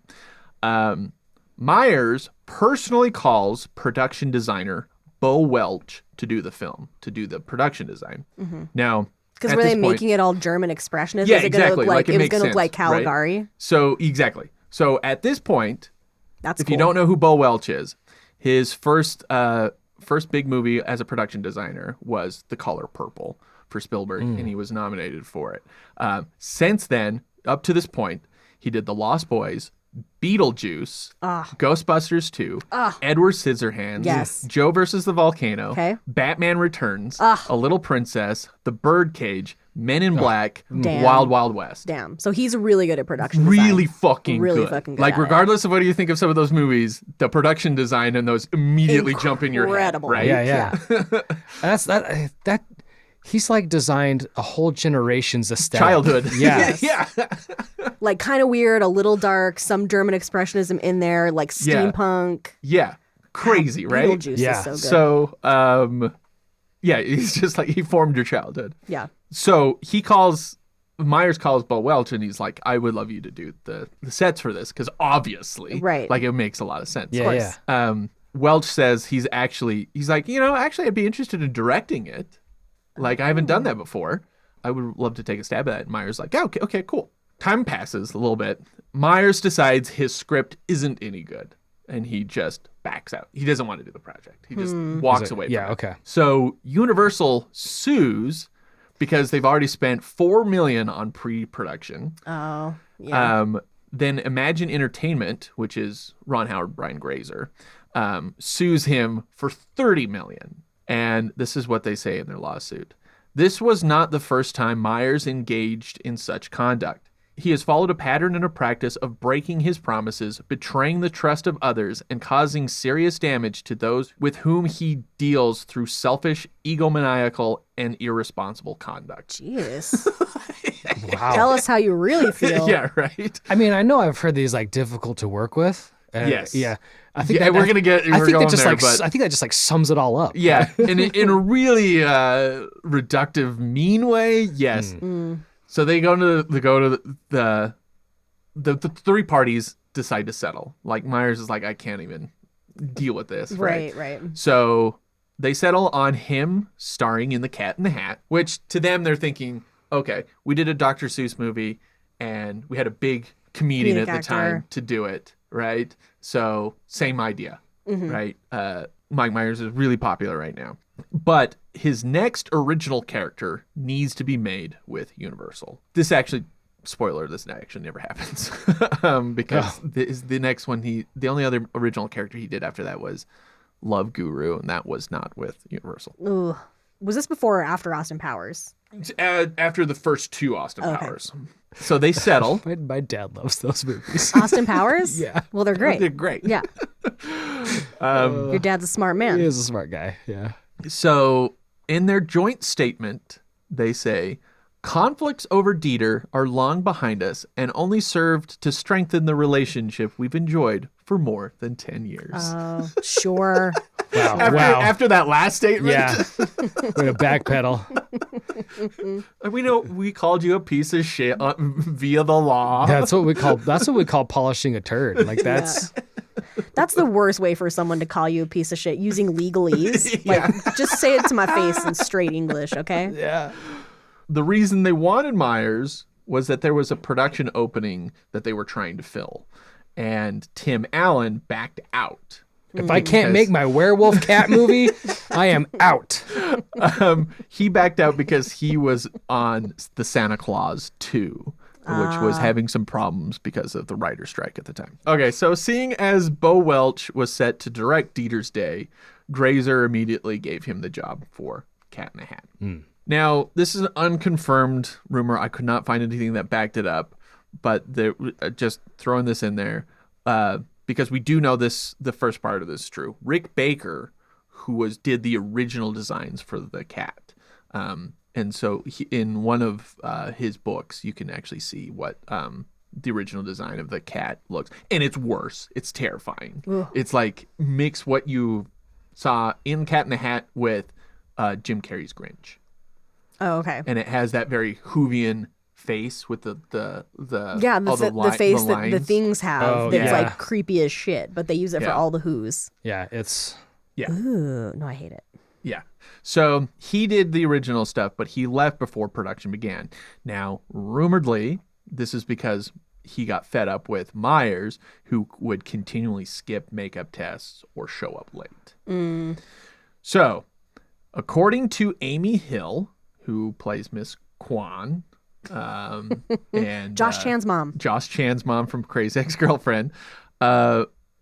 Myers personally calls production designer Bo Welch to do the film, to do the production design. Now, because were they making it all German expressionist? Yeah, was it exactly. Gonna look it was going to look sense, like Caligari. Right? So exactly. So at this point, That's if cool. you don't know who Bo Welch is, his first big movie as a production designer was The Color Purple for Spielberg, and he was nominated for it. Since then, up to this point, he did The Lost Boys, Beetlejuice, Ghostbusters 2, Edward Scissorhands, Yes. Joe versus the Volcano, Okay. Batman Returns, A Little Princess, The Birdcage, Men in Black, Damn. Wild Wild West. Damn. So he's really good at production Really design. fucking Really good. fucking good Like, at it. regardless of what you think of some of those movies, the production design and those immediately jump in your head. Incredible. Right? Yeah. That he's like designed a whole generation's aesthetic. Childhood. Yeah. Yeah. Like kind of weird, a little dark, some German expressionism in there, like Yeah. steampunk. Yeah. Crazy, right? Beetlejuice Yeah. is so good. So, yeah, he's just like, he formed your childhood. Yeah. So Myers calls Bo Welch, and he's like, I would love you to do the sets for this, because obviously, Right. like, it makes a lot of sense. Yeah. Welch says he's like, actually, I'd be interested in directing it. Like, I haven't done that before. I would love to take a stab at it. And Myers like, yeah, okay, cool. Time passes a little bit. Myers decides his script isn't any good, and he just backs out. He doesn't want to do the project. He just walks away from it. Okay. So Universal sues because they've already spent $4 million on pre-production. Oh, yeah. Then Imagine Entertainment, which is Ron Howard, Brian Grazer, sues him for $30 million. And this is what they say in their lawsuit. This was not the first time Myers engaged in such conduct. He has followed a pattern and a practice of breaking his promises, betraying the trust of others, and causing serious damage to those with whom he deals through selfish, egomaniacal, and irresponsible conduct. Jeez. Wow. Tell us how you really feel. Yeah, right? I mean, I know I've heard these like difficult to work with. Yes. Yeah. I think Yeah, we're think that just like sums it all up. Yeah, in a really reductive, mean way. Yes. So they go to the three parties decide to settle. Like, Myers is like, I can't even deal with this. Right. So they settle on him starring in The Cat in the Hat, which to them they're thinking, okay, we did a Dr. Seuss movie and we had a big comedian at the time to do it, right? So same idea, right? Mike Myers is really popular right now. But his next original character needs to be made with Universal. This actually, spoiler, this actually never happens. Because the next one, the only other original character he did after that was Love Guru, and that was not with Universal. Ooh. Was this before or after Austin Powers? After the first two Austin Powers. So they settle. My dad loves those movies. Austin Powers? Yeah. Well, they're great. They're great. Yeah. Your dad's a smart man. He is a smart guy. Yeah. So in their joint statement, they say, conflicts over Dieter are long behind us and only served to strengthen the relationship we've enjoyed for more than 10 years. Oh, sure. Wow. After that last statement. Yeah. We're gonna backpedal. We know we called you a piece of shit via the law. That's what we call polishing a turd. Like that's That's the worst way for someone to call you a piece of shit, using legalese. Yeah. Like, just say it to my face in straight English, okay? yeah. the reason they wanted Myers was that there was a production opening that they were trying to fill, and Tim Allen backed out. If I can't make my werewolf cat movie, I am out. He backed out because he was on the Santa Claus 2, which was having some problems because of the writer's strike at the time. Okay, so seeing as Bo Welch was set to direct Dieter's Day, Grazer immediately gave him the job for Cat in the Hat. Now, this is an unconfirmed rumor. I could not find anything that backed it up, but just throwing this in there, because we do know this. The first part of this is true. Rick Baker, who did the original designs for the cat, and so in one of his books, you can actually see what the original design of the cat looks, and it's worse. It's terrifying. Ugh. It's like mix what you saw in Cat in the Hat with Jim Carrey's Grinch. Oh, okay. And it has that very Whovian face with the face that the things have that's yeah. like creepy as shit, but they use it for all the Who's. Yeah, it's... Yeah. Ooh, no, I hate it. Yeah. So he did the original stuff, but he left before production began. Now, rumoredly, this is because he got fed up with Myers, who would continually skip makeup tests or show up late. So, according to Amy Hill, who plays Miss Kwan, and Josh Chan's mom. Josh Chan's mom from Crazy Ex-Girlfriend,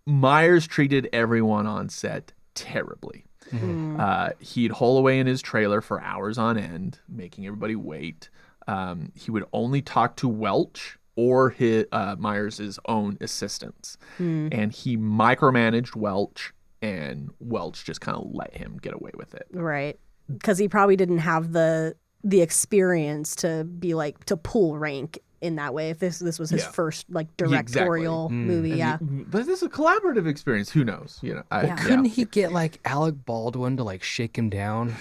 Myers treated everyone on set terribly. He'd hole away in his trailer for hours on end, making everybody wait. He would only talk to Welch or his Myers' own assistants. And he micromanaged Welch, and Welch just kind of let him get away with it. Right. Because he probably didn't have the experience to be like, to pull rank in that way. If this was his first like directorial movie. But this is a collaborative experience. Who knows? You know, Couldn't he get like Alec Baldwin to like shake him down?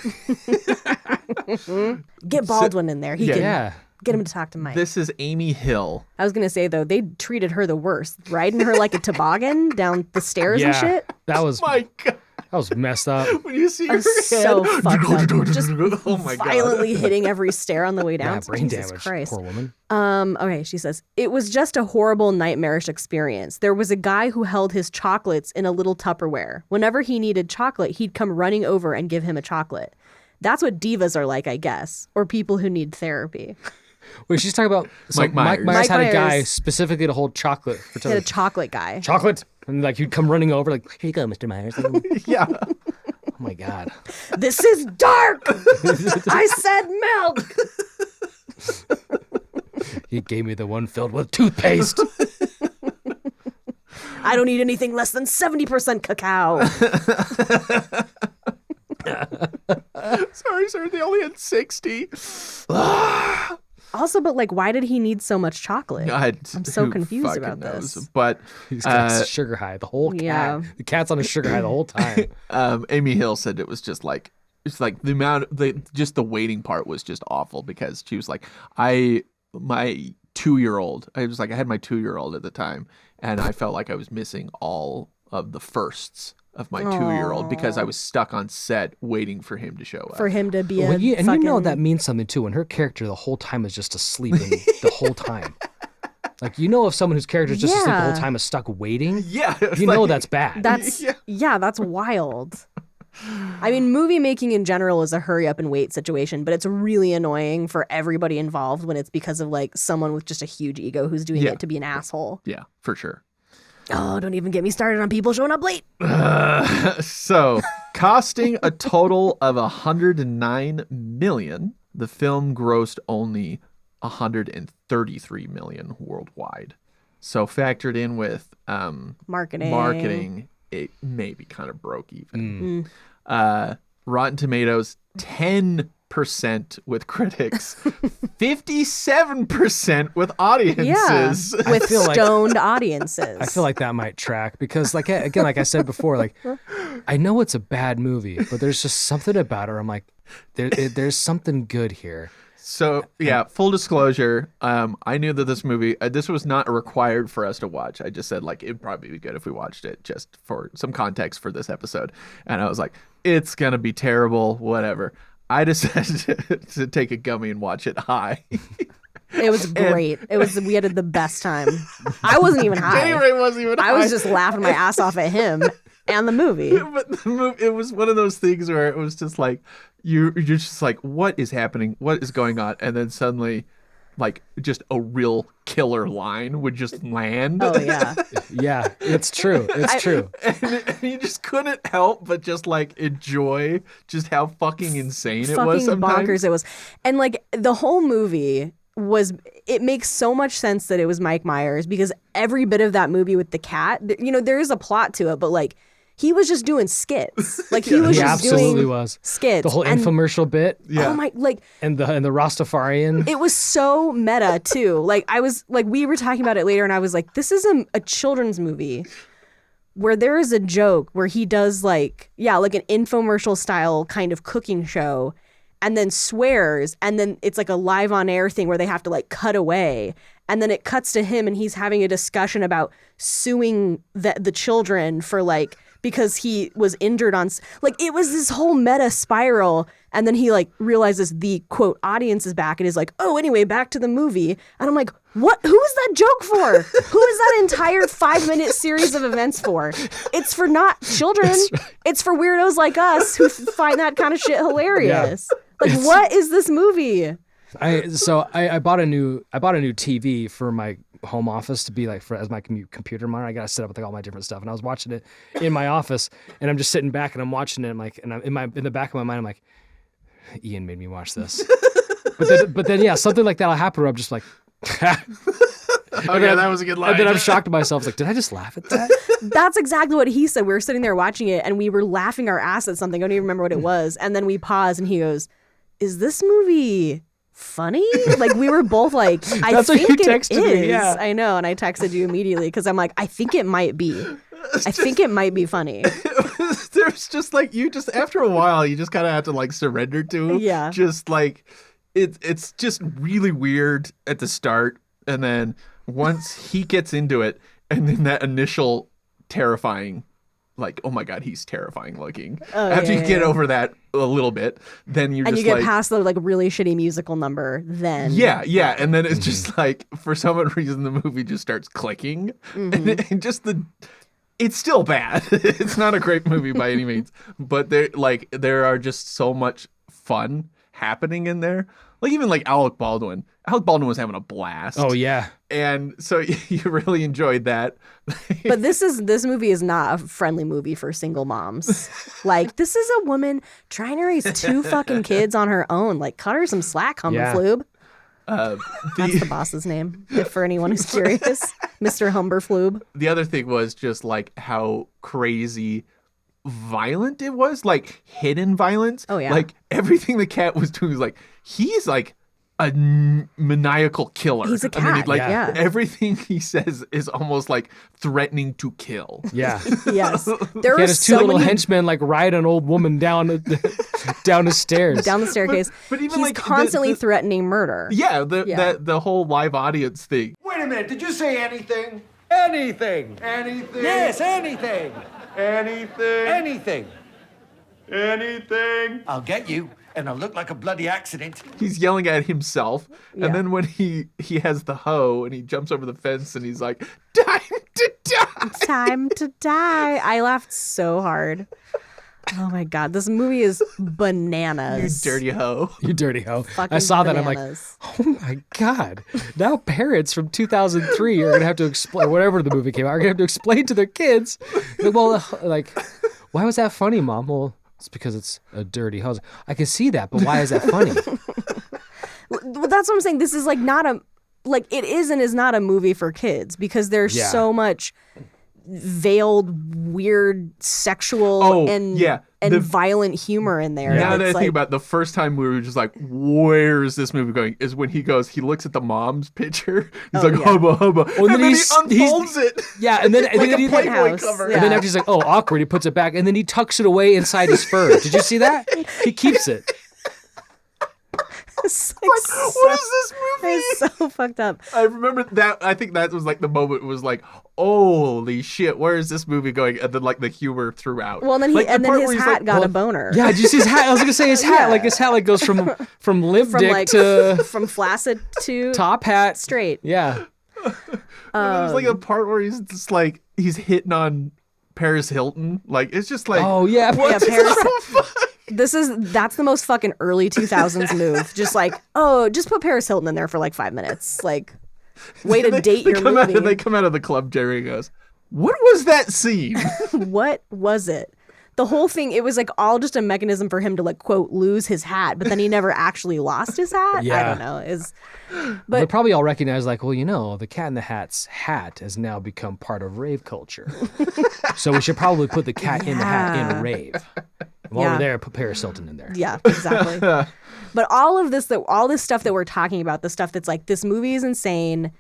Get Baldwin in there. He can Yeah. get him to talk to Mike. This is Amy Hill. I was going to say, though, they treated her the worst, riding her like a toboggan down the stairs and shit. That was My God. that was messed up. When you see her head, So fucked up. Just oh my God. violently hitting every stair on the way down. Yeah, brain Jesus damage. Christ. Poor woman. Okay, she says, it was just a horrible, nightmarish experience. There was a guy who held his chocolates in a little Tupperware. Whenever he needed chocolate, he'd come running over and give him a chocolate. That's what divas are like, I guess, or people who need therapy. Wait, she's talking about Mike Myers. Mike Myers had a guy Myers. specifically to hold chocolate for He had a chocolate guy. chocolate, and like he'd come running over, like, here you go, Mr. Myers. Oh Yeah. my God. This is dark! I said milk! He gave me the one filled with toothpaste. I don't eat anything less than 70% cacao. Sorry, sir. They only had 60. Also, but like, why did he need so much chocolate? I'm so confused about this. But He's got a sugar high. The whole cat. Yeah. The cat's on a sugar high the whole time. Amy Hill said it was just like, it's like the amount, just the waiting part was just awful, because she was like, my 2-year-old, I was like, I had my 2-year-old at the time, and I felt like I was missing all of the firsts of my 2-year-old because I was stuck on set waiting for him to show up. For him to be Well, you know fucking- that means something too. When her character the whole time is just asleep the whole time. Like, you know, if someone whose character is just asleep the whole time is stuck waiting, Yeah. you know that's bad. That's that's wild. I mean, movie making in general is a hurry up and wait situation, but it's really annoying for everybody involved when it's because of like someone with just a huge ego who's doing it to be an asshole. Yeah, for sure. Oh, don't even get me started on people showing up late. So, costing a total of $109 million, the film grossed only $133 million worldwide. So, factored in with marketing, it maybe kind of broke even. Rotten Tomatoes, 10% with critics, 57% with audiences. Yeah, with feel like- stoned audiences. I feel like that might track because, like, again, like I said before, like, I know it's a bad movie, but there's just something about her. I'm like, there's something good here. So, yeah, full disclosure, I knew that this movie, this was not required for us to watch. I just said, like, it'd probably be good if we watched it just for some context for this episode. And I was like, it's going to be terrible, whatever. I decided to take a gummy and watch it high. It was great. We had the best time. I wasn't even high. January wasn't even high. I was just laughing my ass off at him and the movie. But the movie, it was one of those things where it was just like you're just like, what is happening? What is going on? And then suddenly, like, just a real killer line would just land. Oh yeah. Yeah, it's true. It's true. And you just couldn't help but just like enjoy just how fucking insane it was. Fucking Sometimes. bonkers it was. And like the whole movie it makes so much sense that it was Mike Myers, because every bit of that movie with the cat, you know, there is a plot to it, but like he was just doing skits. Like he was He just absolutely doing was. skits. The whole And- infomercial bit. Yeah. Oh my, like And the Rastafarian. it was so meta too. Like I was like, we were talking about it later and I was like, this is a children's movie where there is a joke where he does like an infomercial style kind of cooking show and then swears, and then it's like a live on air thing where they have to like cut away, and then it cuts to him and he's having a discussion about suing the children for like, because he was injured on like, it was this whole meta spiral. And then he like realizes the quote audience is back and is like, oh, anyway, back to the movie. And I'm like, what? Who is that joke for? Who is that entire 5-minute series of events for? It's for not children. It's for weirdos like us who find that kind of shit hilarious. Like, what is this movie? I bought a new TV for my home office to be like as my computer monitor. I got to set up with like all my different stuff, and I was watching it in my office, and I'm just sitting back and I'm watching it. I'm like, and I'm in the back of my mind, I'm like, Ian made me watch this. but then yeah, something like that'll happen where I'm just like, Okay, that was a good line. and then I'm shocked at myself. Like, did I just laugh at that? That's exactly what he said. We were sitting there watching it and we were laughing our ass at something. I don't even remember what it was. And then we paused and he goes, is this movie funny? Like we were both like, I That's what think you it texted me, is. yeah. I know. And I texted you immediately because I'm like, I think it might be. I think it might be funny. There's just like, you just, after a while, you just kind of have to like surrender to. Yeah. Just like, it's just really weird at the start. And then once he gets into it, and then that initial terrifying, like, oh my God, he's terrifying looking. After you get over that a little bit, then you're And just you get like, past the like really shitty musical number then. yeah. And then it's just like, for some reason, the movie just starts clicking. And just it's still bad. It's not a great movie by any means, but there are just so much fun happening in there. Like even like Alec Baldwin was having a blast. Oh yeah. And so you really enjoyed that. But this movie is not a friendly movie for single moms. Like this is a woman trying to raise 2 fucking kids on her own. Like cut her some slack, Yeah. Humberflube. That's the boss's name, if for anyone who's curious. Mr. Humberflube. The other thing was just like how crazy violent it was, like hidden violence. Oh, yeah. Like everything the cat was doing was like, he's like a maniacal killer. He's a I mean, cat, like yeah. Everything he says is almost like threatening to kill. Yeah. Yes. There He were had his 2 so little many henchmen like ride an old woman down down the stairs. down the staircase. But even he's like constantly threatening murder. Yeah, Yeah. the whole live audience thing. Wait a minute, did you say anything? Anything. Anything? Yes, anything. Anything. Anything. Anything. I'll get you, and I'll look like a bloody accident. He's yelling at himself, Yeah. and then when he has the hoe and he jumps over the fence and he's like, "Time to die." Time to die. I laughed so hard. Oh my God, this movie is You bananas. dirty hoe. You dirty hoe. Fucking I saw that. bananas. I'm like, oh my God. Now parents from 2003 are going to have to explain, whatever the movie came out, are going to have to explain to their kids. Well, like, why was that funny, Mom? Well, it's because it's a dirty hoe. I can see that, but why is that funny? Well, that's what I'm saying. This is like not a, like it is and is not a movie for kids because there's Yeah. so much veiled, weird, sexual Oh, and yeah. and The- violent humor in there. Now that I It's think like- about it, the first time we were just like, where is this movie going? Is when he looks at the mom's picture. He's like, yeah. hubba, hubba. Oh, and then he he's- unfolds it. Yeah, and then, like then a he, Playboy penthouse, cover. yeah. and then after he's like, oh, awkward, he puts it back, and then he tucks it away inside his fur. Did you see that? He keeps it. It's What is this movie? It's so fucked up. I remember that. I think that was like the moment. It was like, holy shit, where is this movie going? And then like the humor throughout. Well, then like, then part his where he's hat like, got a boner. Yeah, did you see his hat? I was gonna say his hat. Yeah. Like his hat, like goes from limp From dick like to from flaccid to top hat. straight. Yeah. There's like a part where he's just like he's hitting on Paris Hilton. Like it's just like, Oh yeah. Yeah, that's the most fucking early 2000s move. Just like, oh, just put Paris Hilton in there for like 5 minutes. Like, way to date your movie. They come out of the club. Jerry goes, "What was that scene?" What was it? The whole thing, it was like all just a mechanism for him to like, quote, lose his hat, but then he never actually lost his hat. I Yeah. don't know. They But probably all recognize, like, well, the Cat in the Hat's hat has now become part of rave culture. So we should probably put the Cat in the Hat in a rave. And while Yeah. we're there, put Paris Hilton in there. yeah, exactly. But all this stuff that we're talking about, the stuff that's like, this movie is insane.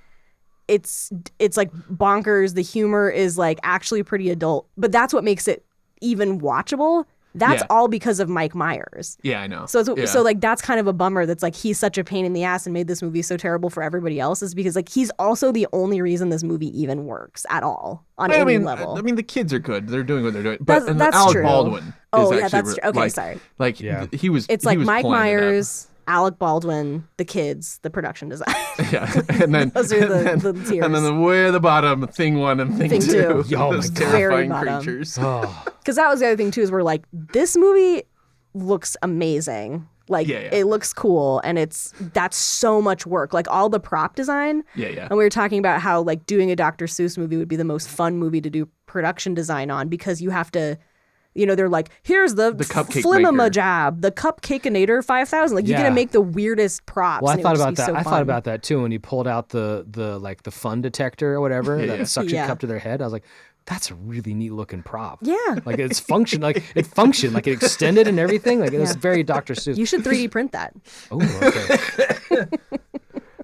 It's like bonkers. The humor is like actually pretty adult, but that's what makes it even watchable. That's Yeah. all because of Mike Myers. Yeah, I know. So like that's kind of a bummer. That's like he's such a pain in the ass and made this movie so terrible for everybody else, is because like he's also the only reason this movie even works at all on any level. I mean, the kids are good. They're doing what they're doing. But That's Alec true. Baldwin. Oh, is yeah, actually that's true. Okay, like, sorry. Like Yeah. he was. It's he like was Mike playing it up. Myers, Alec Baldwin, the kids, the production design. Yeah, and then Those are the tiers. and then the way at the bottom, thing 1 and thing Thing 2. two. Oh my Those God. Very terrifying bottom. creatures. Oh. Because that was the other thing too, is we're like, this movie looks amazing. Like Yeah, yeah. it looks cool, and that's so much work. Like all the prop design. Yeah, yeah. And we were talking about how like doing a Dr. Seuss movie would be the most fun movie to do production design on, because you have to, they're like, here's the cupcake Flimma maker. job, the Cupcakeinator 5000. Like you're Yeah. gonna make the weirdest props. Well, I and it thought would about just that. be so I thought fun. about that too when he pulled out the fun detector or whatever, Yeah. that suction Yeah. cup to their head. I was like, that's a really neat looking prop. Yeah. Like it functioned, like it extended and everything. Like it was Yeah. very Dr. Seuss. You should 3D print that. Oh, okay.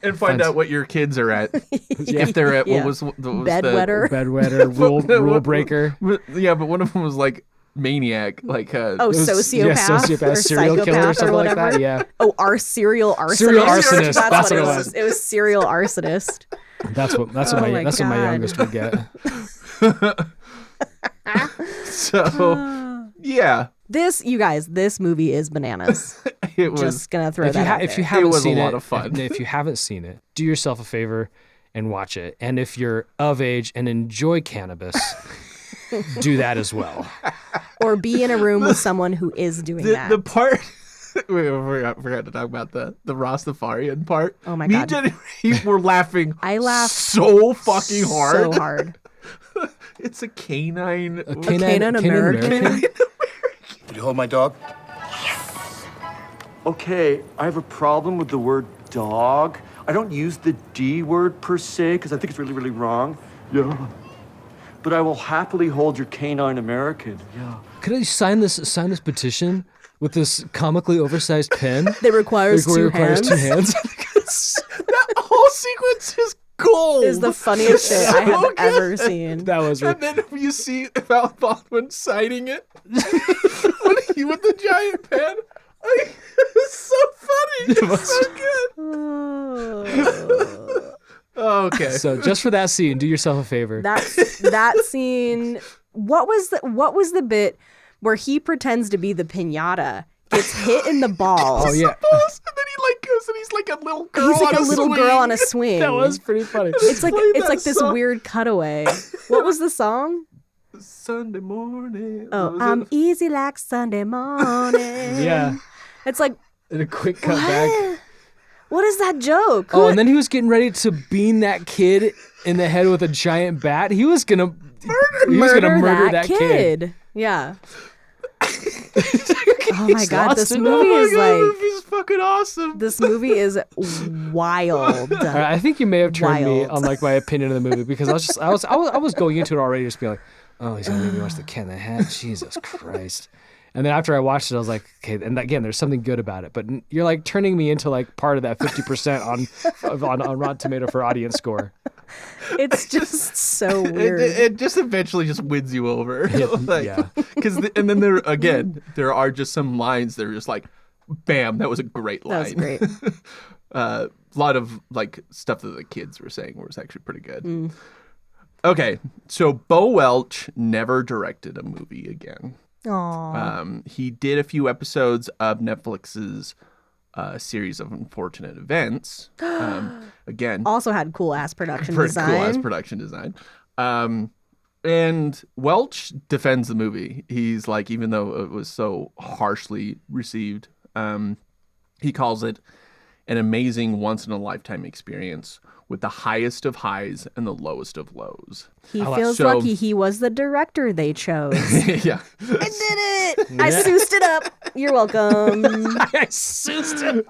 And find out what your kids are at. If they're at Yeah. what was Bedwetter. Bedwetter, rule breaker. Yeah, but one of them was like maniac, like Oh, It was- sociopath. yeah, sociopath, or serial killer or psychopath something like whatever. that. Yeah, Oh, our serial arsonist. Serial arsonist, That's what it was. It was serial arsonist. that's what my my God. youngest would get. so. Yeah, This movie is bananas. it was. Just gonna throw If you, that out if you there. haven't was a seen lot it, of fun. if you haven't seen it, do yourself a favor and watch it. And if you're of age and enjoy cannabis, do that as well. Or be in a room with someone who is doing that. The part. Wait, I forgot to talk about the Rastafarian part. Oh my Me God. and Jenny were laughing. I laughed so fucking hard. So hard. It's a canine. Canaan American. Would you hold my dog? Okay, I have a problem with the word dog. I don't use the D word per se because I think it's really, really wrong. Yeah. But I will happily hold your canine American. Yeah. Could I sign this petition with this comically oversized pen? That requires Like, where it two requires hands. two hands. That whole sequence is gold. Is the funniest shit I have So ever good. seen. That was And then you see Alvin Baldwin signing it with the giant pen. It's so funny. It's so good. Okay. So just for that scene, do yourself a favor. That scene. What was the bit where he pretends to be the piñata, gets hit in the balls? Oh yeah, And then he like goes and he's like a little girl. He's like on a little swing. girl on a swing. that was pretty funny. It's like Play it's that like this song. weird cutaway. What was the song? Sunday morning. Oh, What was I'm it? easy like Sunday morning. Yeah, It's like, and a quick cut back. what is that joke? Oh, and then he was getting ready to bean that kid in the head with a giant bat. He was gonna murder that kid. Yeah. Oh my God, this lost it. movie is Oh my God, like, this movie's fucking awesome. this movie is wild. All right, I think you may have turned me Wild. on like my opinion of the movie because I was going into it already just being like, oh, he's gonna make me watch the Cat in the Hat. Jesus Christ. And then after I watched it, I was like, okay. And again, there's something good about it, but you're like turning me into like part of that 50% on Rotten Tomato for audience score. It's just so weird. It just eventually just wins you over. Yeah. Because and then there are just some lines that are just like, bam, that was a great line. That was great. A lot of like stuff that the kids were saying was actually pretty good. Okay, so Bo Welch never directed a movie again. Aww. He did a few episodes of Netflix's series of unfortunate events. Again, Also had cool ass production pretty design. cool ass production design. And Welch defends the movie. He's like, even though it was so harshly received, he calls it an amazing once-in-a-lifetime experience with the highest of highs and the lowest of lows. He feels So- lucky he was the director they chose. Yeah. I did it! I soused it up. You're welcome. I soused it.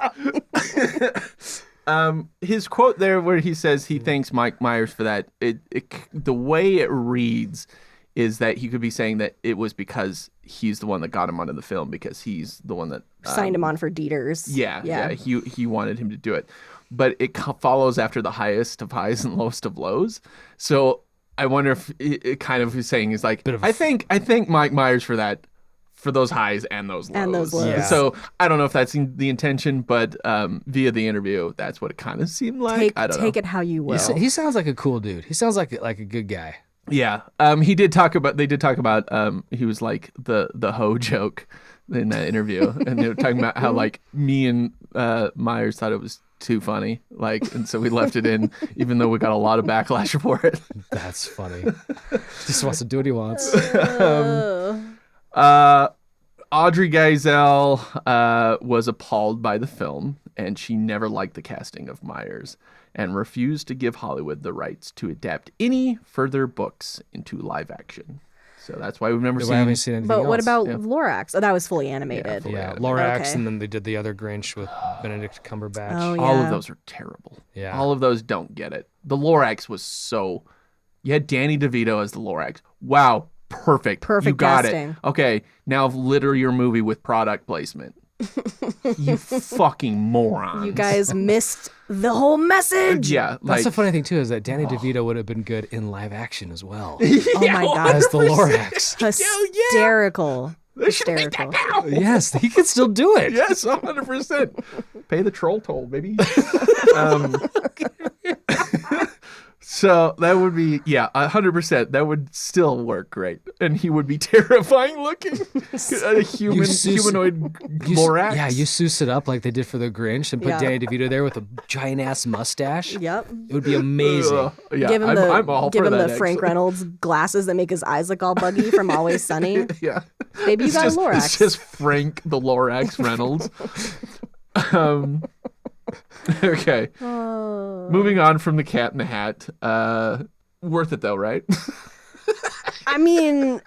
His quote there where he says he thanks Mike Myers for that, the way it reads is that he could be saying that it was because he's the one that got him onto the film, because he's the one that Signed him on for Dieters. Yeah. He wanted him to do it, but it follows after the highest of highs and lowest of lows. So I wonder if it kind of is saying is like, I think Mike Myers for that, for those highs and those lows. And those lows. Yeah. So I don't know if that's the intention, but via the interview, that's what it kind of seemed like. I don't know. Take it how you will. He sounds like a cool dude. He sounds like a good guy. Yeah. They did talk about he was like the hoe joke in that interview, and they were talking about how like me and Myers thought it was too funny, like, and so we left it in, even though we got a lot of backlash for it. That's funny. Just wants to do what he wants. Audrey Geisel was appalled by the film, and she never liked the casting of Myers and refused to give Hollywood the rights to adapt any further books into live action. So that's why we've never I seen. haven't seen anything But what else. about Lorax? Oh, that was fully animated. fully Yeah, animated. Lorax, Okay. and then they did the other Grinch with Benedict Cumberbatch. Oh, yeah. All of those are terrible. Yeah. All of those don't get it. The Lorax was so. You had Danny DeVito as the Lorax. Wow, perfect. Perfect You got casting. it. Okay, now litter your movie with product placement. You fucking moron. You guys missed the whole message. Yeah, That's like the funny thing too, is that Danny DeVito would have been good in live action as well Oh my God. as the Lorax. Hysterical. they should make that Hysterical. now. Yes, he could still do it. Yes, 100%. Pay the troll toll, baby. So that would be 100%. That would still work great, and he would be terrifying looking. A humanoid Lorax. Yeah, you Seuss it up like they did for the Grinch and put Yeah. Danny DeVito there with a giant ass mustache. Yep. It would be amazing. Yeah, Give him I'm all give for him that, the Frank actually. Reynolds glasses that make his eyes look all buggy from Always Sunny. Yeah, Baby, you it's got just, a Lorax. It's just Frank the Lorax Reynolds. Okay. Moving on from the Cat in the Hat. Worth it though, right? I mean,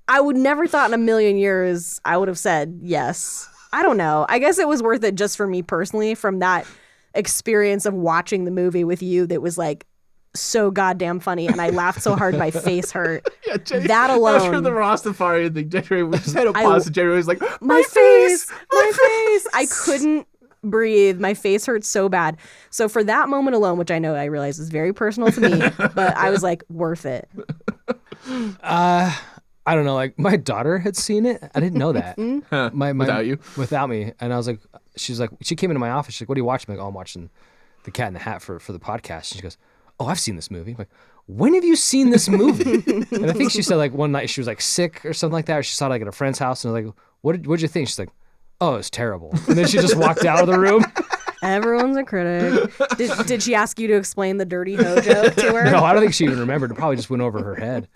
I would never thought in a million years I would have said yes. I don't know. I guess it was worth it just for me personally, from that experience of watching the movie with you that was like so goddamn funny, and I laughed so hard my face hurt. Yeah, Jenny, That after alone. the Rastafarian thing, Jerry we just had a I- pause, and Jerry was like, My face. I couldn't breathe. My face hurt so bad. So for that moment alone, which I know I realize is very personal to me, but I was like, worth it. I don't know. Like my daughter had seen it. I didn't know that. Without you? Without me. And I was like, she came into my office. She's like, what are you watching? I'm like, oh, I'm watching The Cat in the Hat for the podcast. And she goes, oh, I've seen this movie. I'm like, when have you seen this movie? And I think she said like one night she was like sick or something like that. Or she saw it like at a friend's house. And I was like, what'd you think? She's like, oh, it's terrible. And then she just walked out of the room. Everyone's a critic. Did she ask you to explain the dirty hoe joke to her? No, I don't think she even remembered. It probably just went over her head.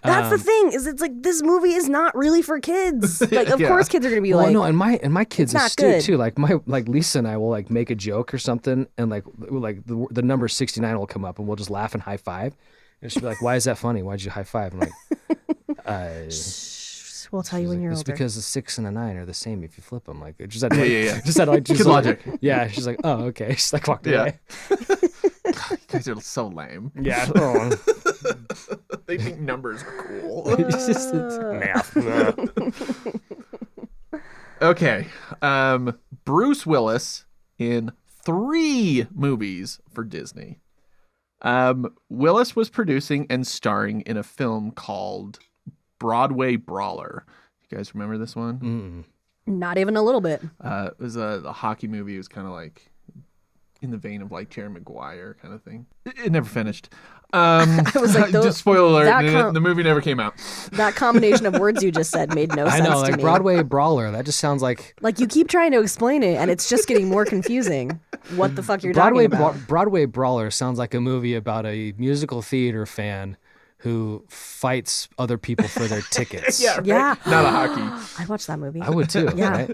That's the thing, is it's like this movie is not really for kids. Like, of Yeah. course kids are gonna be Well, like, no, and my kids not astute good. too. Like Lisa and I will like make a joke or something, and like the number 69 will come up, and we'll just laugh and high five. And she'll be like, "Why is that funny? Why'd you high five?" I'm like, we'll tell you when you're "It's older. because the 6 and a 9 are the same if you flip them." Like, it just had Yeah. just had like just Kid like- logic. Yeah, she's like, "Oh, okay." She's like walked Yeah. away. You guys are so lame. Yeah. Oh. They think numbers are cool. It's just math. Okay. Bruce Willis in 3 movies for Disney. Willis was producing and starring in a film called Broadway Brawler. You guys remember this one? Not even a little bit. It was a hockey movie. It was kind of like in the vein of like Jerry Maguire kind of thing. It never finished. I was like, just spoiler that alert, the movie never came out. That combination of words you just said made no sense I know, to like me. Broadway Brawler. That just sounds like Like you keep trying to explain it, and it's just getting more confusing. What the fuck you're talking about? Broadway Brawler sounds like a movie about a musical theater fan who fights other people for their tickets. Yeah, right? Yeah. Not a hockey. I'd watch that movie. I would too. Yeah.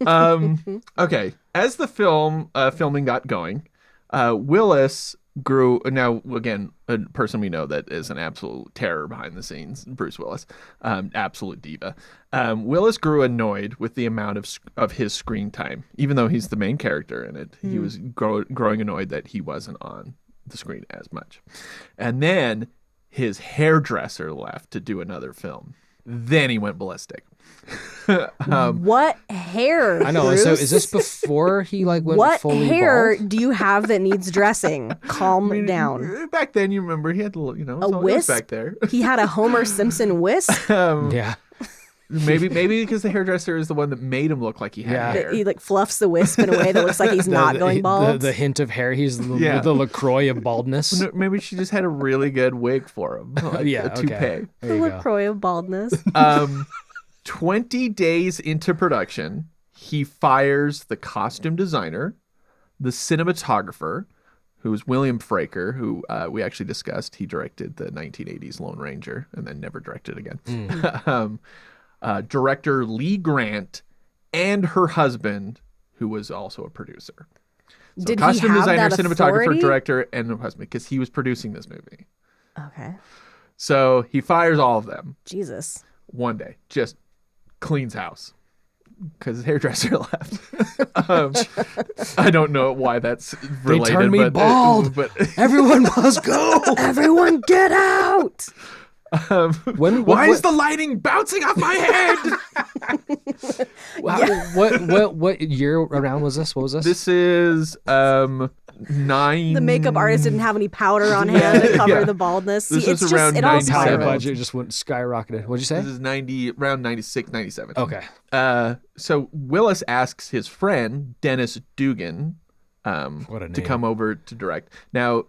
Right? Okay, as the filming got going, Willis grew. Now, again, a person we know that is an absolute terror behind the scenes, Bruce Willis, absolute diva. Willis grew annoyed with the amount of his screen time, even though he's the main character in it. He was growing annoyed that he wasn't on the screen as much, and then his hairdresser left to do another film. Then he went ballistic. What hair? I know. Bruce? So is this before he like went What fully hair bald? do you have that needs dressing? Calm down. Back then, you remember he had the, you know, A it was wisp? back there. He had a Homer Simpson wisp. Yeah. Maybe because the hairdresser is the one that made him look like he had Yeah. hair. He like fluffs the wisp in a way that looks like he's not going bald. The hint of hair. He's the, Yeah. the LaCroix of baldness. No, maybe she just had a really good wig for him. Like Yeah, a toupee. okay. The There you go. LaCroix of baldness. 20 days into production, he fires the costume designer, the cinematographer, who was William Fraker, who we actually discussed. He directed the 1980s Lone Ranger and then never directed again. Director Lee Grant and her husband, who was also a producer. So Did he costume have designer, that cinematographer, authority? director, and her husband, because he was producing this movie. Okay. So he fires all of them Jesus. one day, just cleans house because his hairdresser left. I don't know why that's related. They turned me but, bald. but Everyone must go. Everyone get out! why is the lighting bouncing off my head? What year around was this? What was this? This is 9. The makeup artist didn't have any powder on hand to cover Yeah. the baldness. This See, is it's around just, it all 97. Entire spiraled. budget just went skyrocketed. What'd you say? This is around 96, 97. Okay. So Willis asks his friend Dennis Dugan What a to name. come over to direct. Now,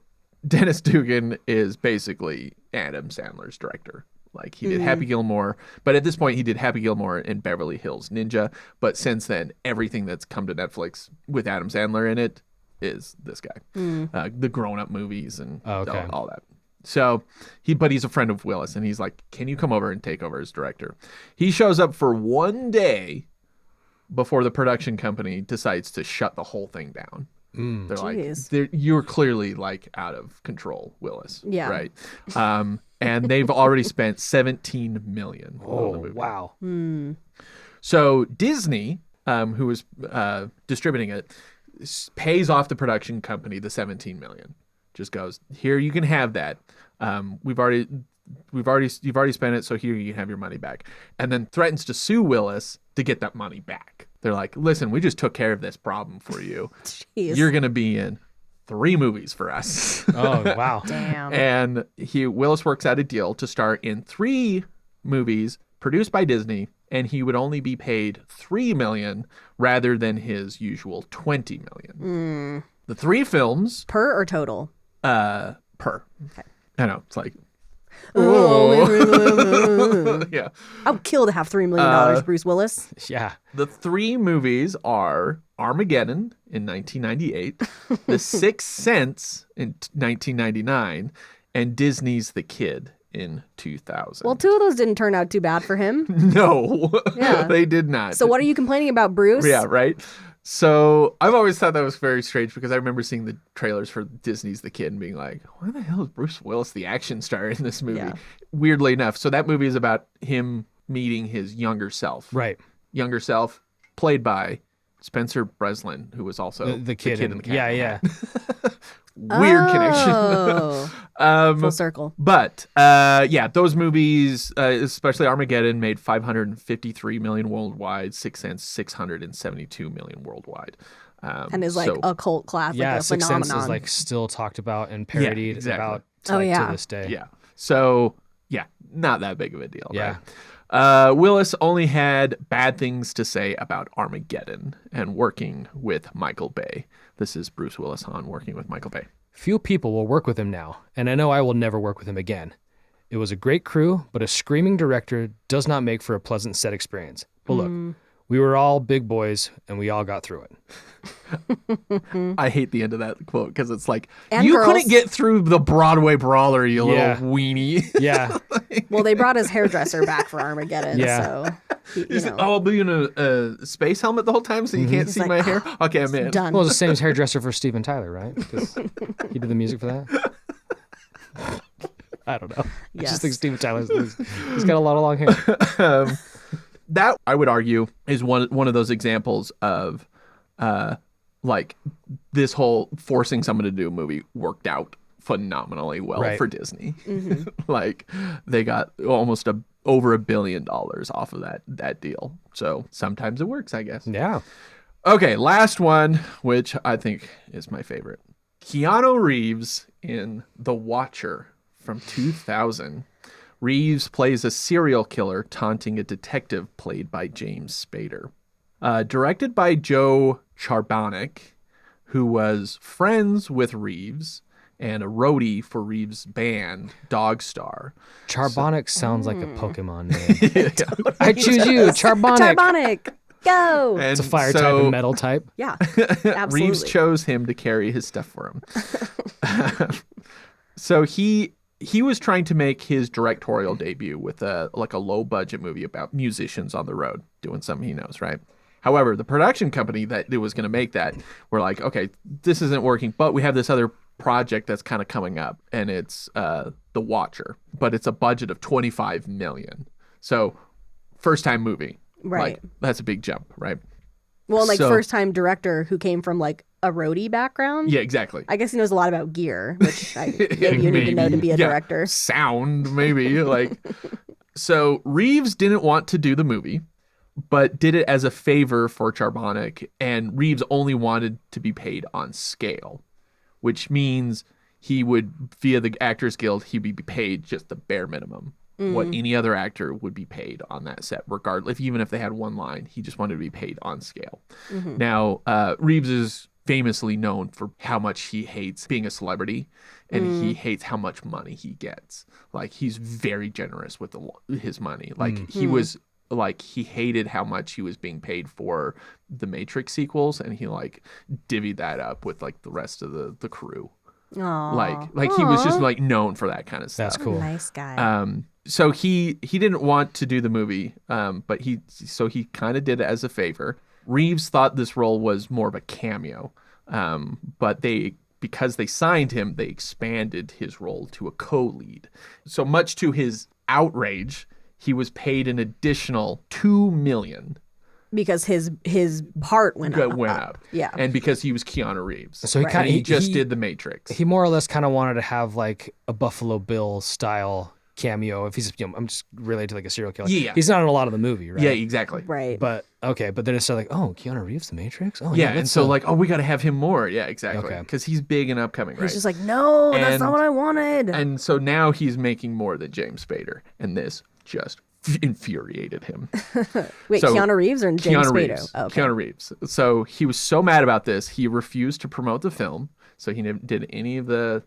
Dennis Dugan is basically Adam Sandler's director. Like he did Happy Gilmore, but at this point he did Happy Gilmore and Beverly Hills Ninja. But since then, everything that's come to Netflix with Adam Sandler in it is this guy. The grown-up movies and okay. all that. So he's a friend of Willis, and he's like, "Can you come over and take over as director?" He shows up for one day before the production company decides to shut the whole thing down. They're Jeez. like, "You're clearly like out of control, Willis." Yeah. Right. And they've already spent $17 million on the movie. Wow. So Disney, who was distributing it, pays off the production company the $17 million. Just goes, "Here, you can have that. You've already spent it, so here you can have your money back." And then threatens to sue Willis to get that money back. They're like, "Listen, we just took care of this problem for you. Jeez. You're gonna be in 3 movies for us." Oh, wow. Damn. And Willis works out a deal to star in 3 movies produced by Disney, and he would only be paid $3 million rather than his usual $20 million. The 3 films, Per or total? per. Okay. I know, it's like, yeah. I would kill to have $3 million, Bruce Willis. Yeah. The 3 movies are Armageddon in 1998, The Sixth Sense in 1999, and Disney's The Kid in 2000. Well, 2 of those didn't turn out too bad for him. No, Yeah. they did not. So what are you complaining about, Bruce? Yeah, right. So I've always thought that was very strange because I remember seeing the trailers for Disney's The Kid and being like, why the hell is Bruce Willis the action star in this movie? Yeah. Weirdly enough. So that movie is about him meeting his younger self. Right. Younger self, played by Spencer Breslin, who was also The kid. in the Cat Yeah, in the yeah. Hat. Weird connection. Full circle. But yeah, those movies, especially Armageddon, made $553 million worldwide. Sixth Sense, $672 million worldwide. And is like a cult classic, Yeah, a Sixth phenomenon. Sense is like still talked about and parodied exactly. about Oh, like, yeah. to this day. Yeah. So yeah, not that big of a deal. Yeah. Willis only had bad things to say about Armageddon and working with Michael Bay. This is Bruce Willis on working with Michael Bay. Few people will work with him now, and I know I will never work with him again. It was a great crew, but a screaming director does not make for a pleasant set experience. But look, we were all big boys, and we all got through it. I hate the end of that quote because it's like, And you girls. couldn't get through the Broadway brawler, you Yeah. little weenie. Yeah. Well, they brought his hairdresser back for Armageddon, Yeah. so he, He said, I'll be in a space helmet the whole time so you can't see like, my hair. Okay, I'm in. done. Well, it's the same as hairdresser for Steven Tyler, right? Because he did the music for that. I don't know. I Yes. just think Steven Tyler's he's got a lot of long hair. That, I would argue, is one of those examples of like this whole forcing someone to do a movie worked out phenomenally well Right. for Disney. Like they got almost over $1 billion off of that deal. So sometimes it works, I guess. Yeah. Okay, last one, which I think is my favorite. Keanu Reeves in The Watcher from 2000. Reeves plays a serial killer taunting a detective played by James Spader. Directed by Joe Charbonic, who was friends with Reeves and a roadie for Reeves' band, Dogstar. Charbonic sounds like a Pokemon name. I choose you, Charbonic. Charbonic, go! And It's a fire type and metal type. Yeah, absolutely. Reeves chose him to carry his stuff for him. So he was trying to make his directorial debut with a low budget movie about musicians on the road doing something he knows, right? However, the production company that was going to make that were like, okay, this isn't working, but we have this other project that's kind of coming up, and it's The Watcher, but it's a budget of $25 million. So first time movie, Right. Like, that's a big jump, right? Well, like So- first time director who came from like a roadie background. Yeah, exactly. I guess he knows a lot about gear, which maybe you need to know to be a Yeah, director. sound, maybe. Like, so Reeves didn't want to do the movie, but did it as a favor for Charbonic, and Reeves only wanted to be paid on scale, which means he would, via the Actors Guild, he'd be paid just the bare minimum. What any other actor would be paid on that set, regardless, even if they had one line, he just wanted to be paid on scale. Now, Reeves is famously known for how much he hates being a celebrity, and he hates how much money he gets. Like, he's very generous with his money. Like, he was like, he hated how much he was being paid for the Matrix sequels, and he like divvied that up with like the rest of the crew. Aw. Like he was just like known for that kind of stuff. That's cool. Nice guy. So he didn't want to do the movie, but he kind of did it as a favor. Reeves thought this role was more of a cameo, but because they signed him, they expanded his role to a co-lead. So much to his outrage, he was paid an additional $2 million. Because his part went up. Yeah. And because he was Keanu Reeves. So he Right. kind And of he just did The Matrix. He more or less kind of wanted to have like a Buffalo Bill style cameo. If he's, I'm just related to like a serial killer. Yeah. He's not in a lot of the movie, right? Yeah, exactly. Right. But okay, but then it's like, oh, Keanu Reeves, The Matrix. Oh, Yeah, and let's, so like, oh, we got to have him more. Yeah, exactly. Okay. Because he's big and upcoming, right? He's just like, no, that's not And- what I wanted. And so now he's making more than James Spader, and this just infuriated him. Wait, so- Keanu Reeves or James Keanu Spader? Reeves. Oh, okay. Keanu Reeves. So he was so mad about this, he refused to promote the film. So he never did any of the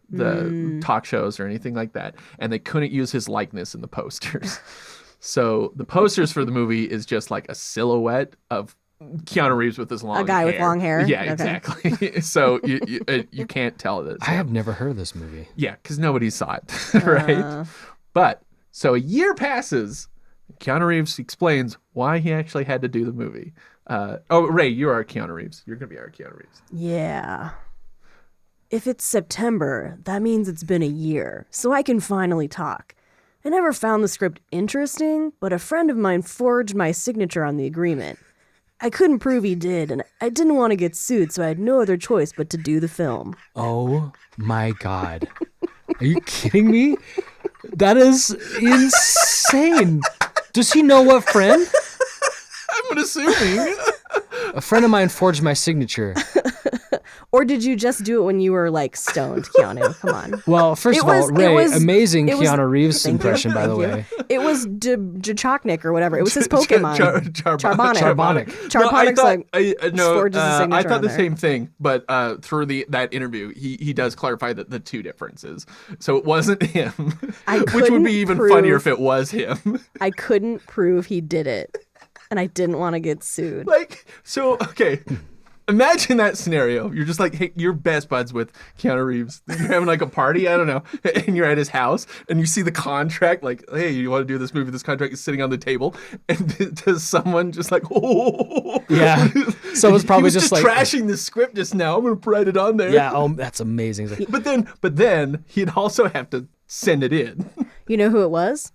talk shows or anything like that, and they couldn't use his likeness in the posters. So the posters for the movie is just like a silhouette of Keanu Reeves with his long hair. guy with long hair? Yeah, Okay. exactly. So you can't tell this. I have never heard of this movie. Yeah, because nobody saw it, right? But so a year passes. Keanu Reeves explains why he actually had to do the movie. Ray, you are Keanu Reeves. You're gonna be our Keanu Reeves. Yeah. If it's September, that means it's been a year, so I can finally talk. I never found the script interesting, but a friend of mine forged my signature on the agreement. I couldn't prove he did, and I didn't want to get sued, so I had no other choice but to do the film. Oh my God. Are you kidding me? That is insane. Does he know what friend? I'm assuming. A friend of mine forged my signature. Or did you just do it when you were like stoned, Keanu? Come on. Well, first of all, Ray, amazing Keanu Reeves Thank you. impression, by the way. It was Jachoknik or whatever. It was his Pokemon. Charbonic. Charbonic's forges his signature I thought on the there. same thing, but through that interview, he does clarify the two differences. So it wasn't him, which would be even funnier if it was him. I couldn't prove he did it, and I didn't want to get sued. Okay. Imagine that scenario. You're just like, hey, you're best buds with Keanu Reeves. You're having like a party, I don't know, and you're at his house, and you see the contract, like, hey, you want to do this movie? This contract is sitting on the table, and does someone just like, oh, yeah, someone's probably he was just like trashing the script just now. I'm gonna write it on there. Yeah, that's amazing. Like, but then he'd also have to send it in. You know who it was?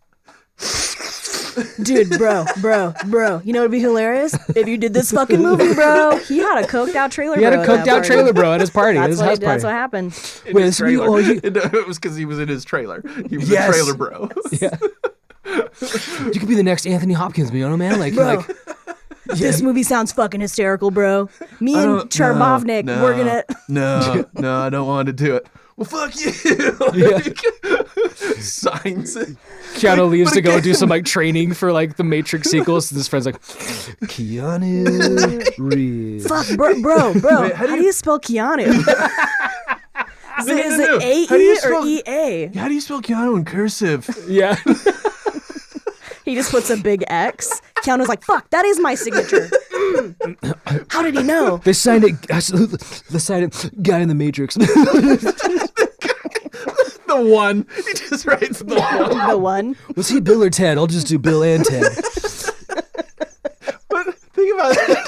Dude, bro. You know what'd be hilarious? If you did this fucking movie, bro. He had a coked out trailer bro. He had a coked out trailer bro at his party. That's at his house party. That's what happened. In his trailer. It was because he was in his trailer. He was a trailer bro. Yeah. You could be the next Anthony Hopkins, you know, man? Bro. This movie sounds fucking hysterical, bro. Me and Charbovnik, we're gonna... No, I don't want to do it. Well, fuck you. Signs it. Keanu leaves to go do some like training for like the Matrix sequels. And his friend's like, Keanu Reeves. Fuck, bro. Wait, how do you spell Keanu? Is it A-E or E-A? How do you spell Keanu in cursive? Yeah. He just puts a big X. Keanu's like, fuck, that is my signature. How did he know? They signed it. They signed it. Guy in the Matrix. The one. He just writes the one. The one. Was he Bill or Ted? I'll just do Bill and Ted. But think about it.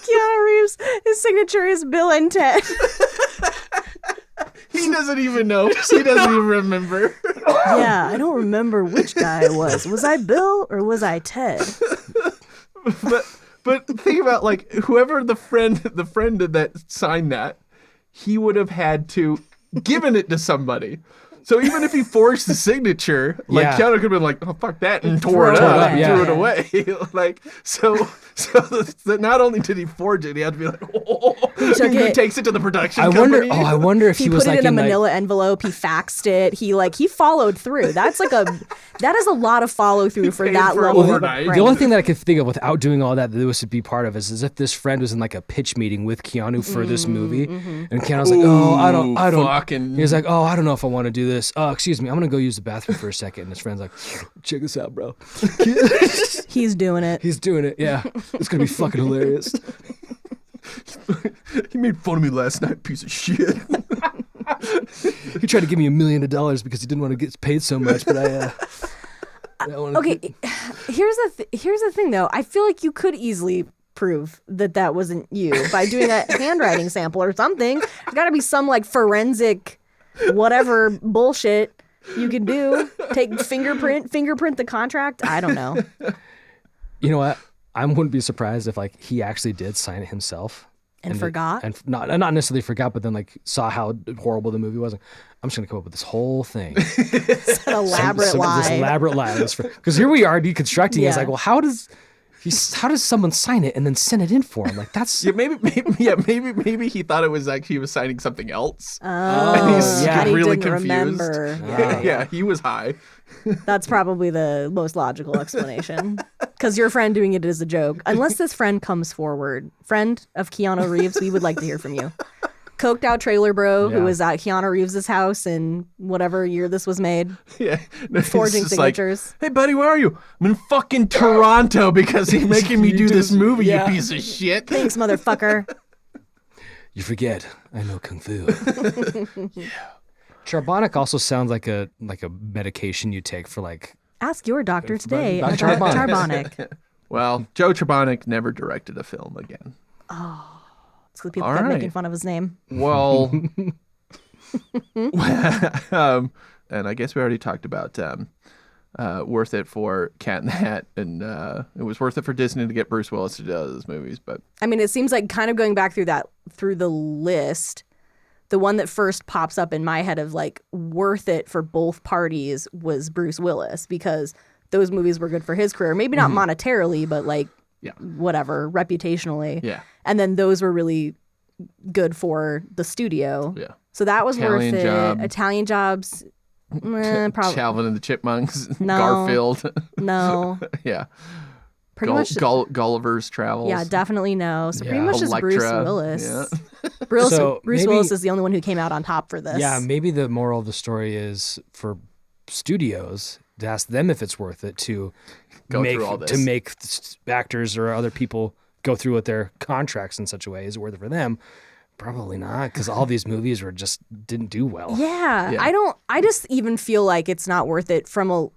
Keanu Reeves, his signature is Bill and Ted. He doesn't even know. He doesn't even remember. Yeah, I don't remember which guy it was. Was I Bill or was I Ted? But think about like whoever the friend that signed that, he would have had to given it to somebody. So even if he forged the signature, like Keanu could have been like, "Oh fuck that," and tore it up, and threw it away. Like so not only did he forge it, he had to be like, "Oh," he takes it to the production company. I wonder if he was put like it in a Manila envelope. He faxed it. He followed through. That is a lot of follow through for that level. The only thing that I could think of without doing all that this would be part of is if this friend was in like a pitch meeting with Keanu for this movie, and Keanu's like, "Oh, I don't." Fucking... He's like, "Oh, I don't know if I want to do this. Oh, excuse me, I'm gonna go use the bathroom for a second." And his friend's like, "Check this out, bro." He's doing it. He's doing it. Yeah, it's gonna be fucking hilarious. He made fun of me last night, piece of shit. He tried to give me $1 million because he didn't want to get paid so much, but okay, here's the thing though. I feel like you could easily prove that wasn't you by doing a handwriting sample or something. There's got to be some like forensic whatever bullshit you can do. Take fingerprint the contract. I don't know. You know what? I wouldn't be surprised if like he actually did sign it himself and forgot, and not necessarily forgot, but then like saw how horrible the movie was. I'm just gonna come up with this whole thing. It's an elaborate lie. This elaborate lie. Because here we are deconstructing. It's like, well, how does someone sign it and then send it in for him? Like that's maybe he thought it was like he was signing something else. Oh, and he's really didn't confused. Remember. Yeah, he was high. That's probably the most logical explanation. Because your friend doing it is a joke. Unless this friend comes forward. Friend of Keanu Reeves, we would like to hear from you. Coked out trailer bro who was at Keanu Reeves' house in whatever year this was made. Yeah. Forging signatures. Like, hey, buddy, where are you? I'm in fucking Toronto because he's making me do this movie, you piece of shit. Thanks, motherfucker. You forget, I know Kung Fu. Yeah. Charbonic also sounds like a medication you take for like... Ask your doctor today about about Charbonic. Well, Joe Charbonic never directed a film again. Oh. It's the people kept making fun of his name. Well, and I guess we already talked about worth it for Cat in the Hat, and it was worth it for Disney to get Bruce Willis to do those movies. But I mean, it seems like kind of going back through the list, the one that first pops up in my head of like worth it for both parties was Bruce Willis, because those movies were good for his career. Maybe not monetarily, but like whatever, reputationally. Yeah. And then those were really good for the studio. Yeah. So that was Italian worth it. Job. Italian Jobs, probably Alvin and the Chipmunks, No. Garfield. no. Yeah. Pretty much. Gulliver's Travels. Yeah, definitely no. So pretty Yeah. much just Bruce Elektra. Willis. Yeah. Bruce, So Bruce maybe- Willis is the only one who came out on top for this. Yeah, maybe the moral of the story is for studios to ask them if it's worth it to Go make through all this. to make actors or other people go through with their contracts in such a way. Is it worth it for them? Probably not, because all these movies were just didn't do well. Yeah, Yeah. I just even feel like it's not worth it from a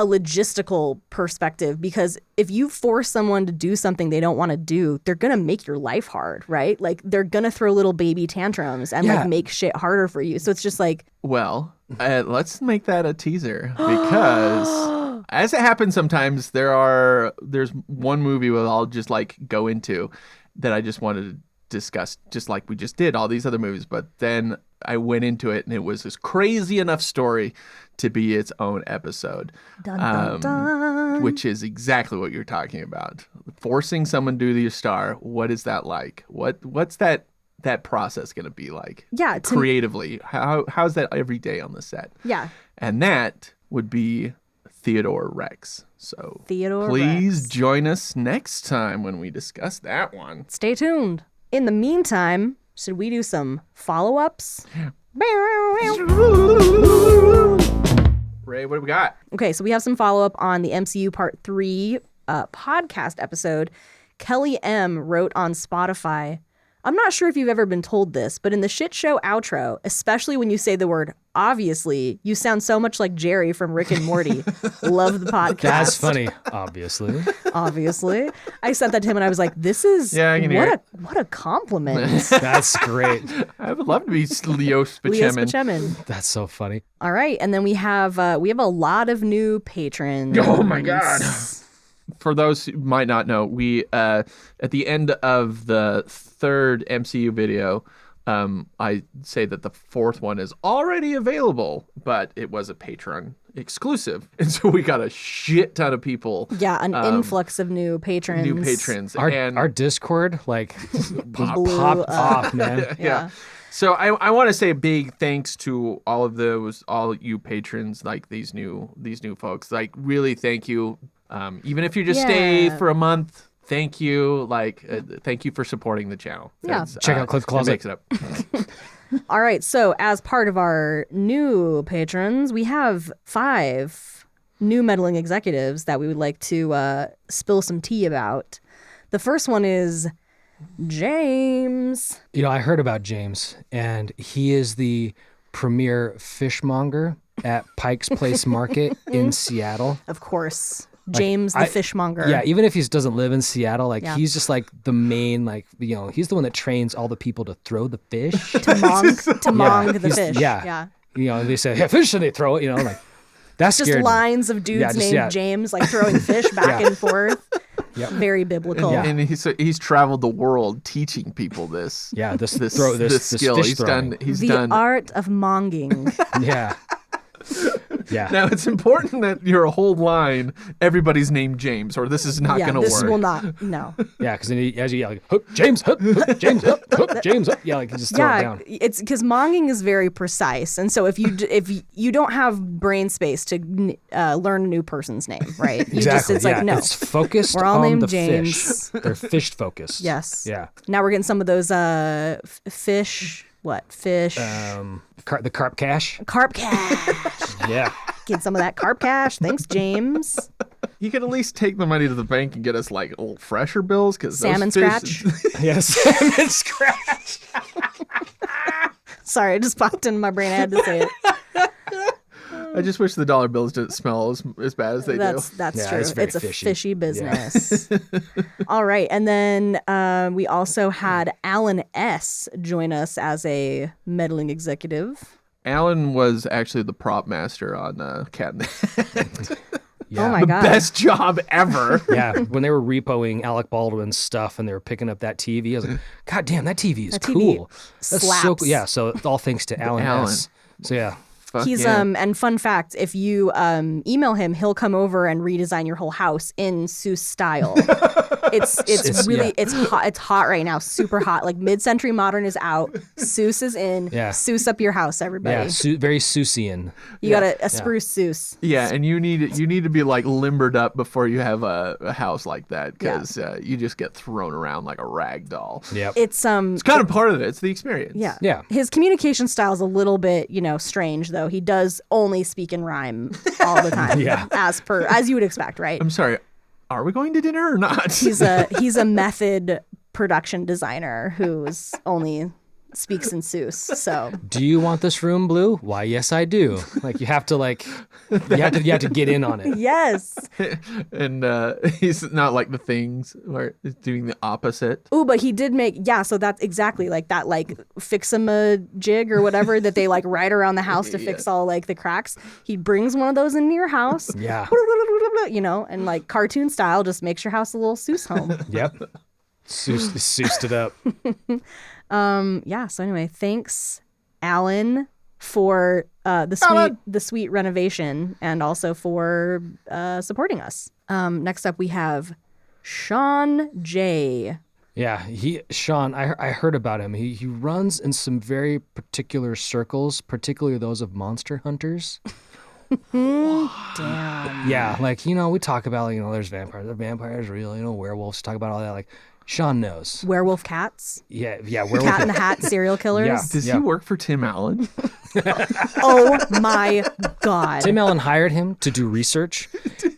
logistical perspective, because if you force someone to do something they don't want to do, they're going to make your life hard, right? Like they're going to throw little baby tantrums and Yeah. like make shit harder for you. So it's just like, Well, let's make that a teaser because as it happens sometimes, there's one movie where I'll just like go into that I just wanted to discuss, just like we just did all these other movies. But then I went into it and it was this crazy enough story to be its own episode, dun, dun, dun. which is exactly what you're talking about. Forcing someone to do your star. What is that like? What's that process going to be like? Yeah, creatively. How's that every day on the set? Yeah. And that would be Theodore Rex. So Theodore please Rex. join us next time when we discuss that one. Stay tuned. In the meantime, should we do some follow-ups? Ray, what do we got? Okay, so we have some follow-up on the MCU Part 3 podcast episode. Kelly M. wrote on Spotify, I'm not sure if you've ever been told this, but in the shit show outro, especially when you say the word obviously, you sound so much like Jerry from Rick and Morty. Love the podcast. That's funny, obviously. Obviously. I sent that to him and I was like, this is Yeah, I can hear what a compliment. That's great. I would love to be Leo Leo Spachemin. Spachemin. That's so funny. All right, and then we have a lot of new patrons. Oh my God. For those who might not know, we at the end of the third MCU video, I say that the fourth one is already available, but it was a Patreon exclusive, and so we got a shit ton of people. Yeah, an influx of new patrons. New patrons. Our Discord like Blew popped up. off, man. Yeah. So I want to say a big thanks to all you patrons, like these new folks. Like really, thank you. Even if you just stay Yeah. for a month, thank you. Thank you for supporting the channel. Yeah. Check out Cliff Closet. It makes it up. All right, so as part of our new patrons, we have 5 new meddling executives that we would like to spill some tea about. The first one is James. You know, I heard about James, and he is the premier fishmonger at Pike's Place Market in Seattle. Of course. James the fishmonger. Yeah, even if he doesn't live in Seattle, like Yeah. he's just like the main, like, you know, he's the one that trains all the people to throw the fish. To mong the he's- fish. yeah. You know, they say, yeah, fish, and they throw it, you know, like, that's Just lines of dudes named James like throwing fish back and forth. Yep. Very biblical. Yeah. And he's traveled the world teaching people this. Yeah, this skill. fish throwing. He's The done. art of monging. Yeah. Yeah. Now it's important that your whole line, everybody's named James, or this is not Yeah, going to this will will not. No. Yeah, because as you yell, like, hook, James, hook, James, hook, James, hook. Yeah, like you just throw it Yeah, down. it's because monging is very precise, and so if you don't have brain space to learn a new person's name, right? You Exactly. it's like no, It's focused We're all on named the James. fish. They're fish focused. Yes. Yeah. Now we're getting some of those fish. What fish? The carp cash. Carp cash. Yeah. Get some of that carp cash. Thanks, James. You could at least take the money to the bank and get us like old fresher bills because Salmon scratch. Yes. Salmon scratch. Sorry, it just popped into my brain. I had to say it. I just wish the dollar bills didn't smell as bad as they That's do. that's Yeah, true. it's very It's a fishy. fishy business. All right, and then we also had Alan S. join us as a meddling executive. Alan was actually the prop master on Cat in the Hat. Yeah. Oh my The god! best job ever. Yeah, when they were repoing Alec Baldwin's stuff and they were picking up that TV, I was like, God damn, that TV is That TV cool. That's so slaps. cool. Yeah, so all thanks to Alan Alan. S. So yeah, Fuck He's yeah. and fun fact, if you email him, he'll come over and redesign your whole house in Seuss style. It's really it's hot right now, super hot. Like mid-century modern is out, Seuss is in. Yeah. Seuss up your house, everybody. Yeah, very Seussian. You got a spruce Seuss. Yeah, and you need to be like limbered up before you have a house like that because you just get thrown around like a rag doll. Yep. It's It's kind of part of it. It's the experience. Yeah. Yeah. His communication style is a little bit, strange though. He does only speak in rhyme all the time. Yeah. As you would expect, right? I'm sorry. Are we going to dinner or not? He's a method production designer who's only speaks in Seuss. So Do you want this room blue? Why, yes, I do. Like you have to get in on it. yes. And he's not like the Things where it's doing the opposite. Ooh, but he did make so that's exactly like that fix-em-a-jig or whatever that they like ride around the house to fix all like the cracks. He brings one of those into your house. Yeah. And like cartoon style just makes your house a little Seuss home. Yep. Seussed it up. So anyway, thanks Alan for the sweet renovation and also for supporting us. Next up we have Sean J. Yeah, Sean, I heard about him. He runs in some very particular circles, particularly those of monster hunters. Damn. Yeah, like, we talk about, there's vampires. Are vampires real? Werewolves, talk about all that. Like, Sean knows. Werewolf cats. Yeah, werewolf. Cat in the Hat serial killers. Yeah. Does he work for Tim Allen? Oh my God. Tim Allen hired him to do research,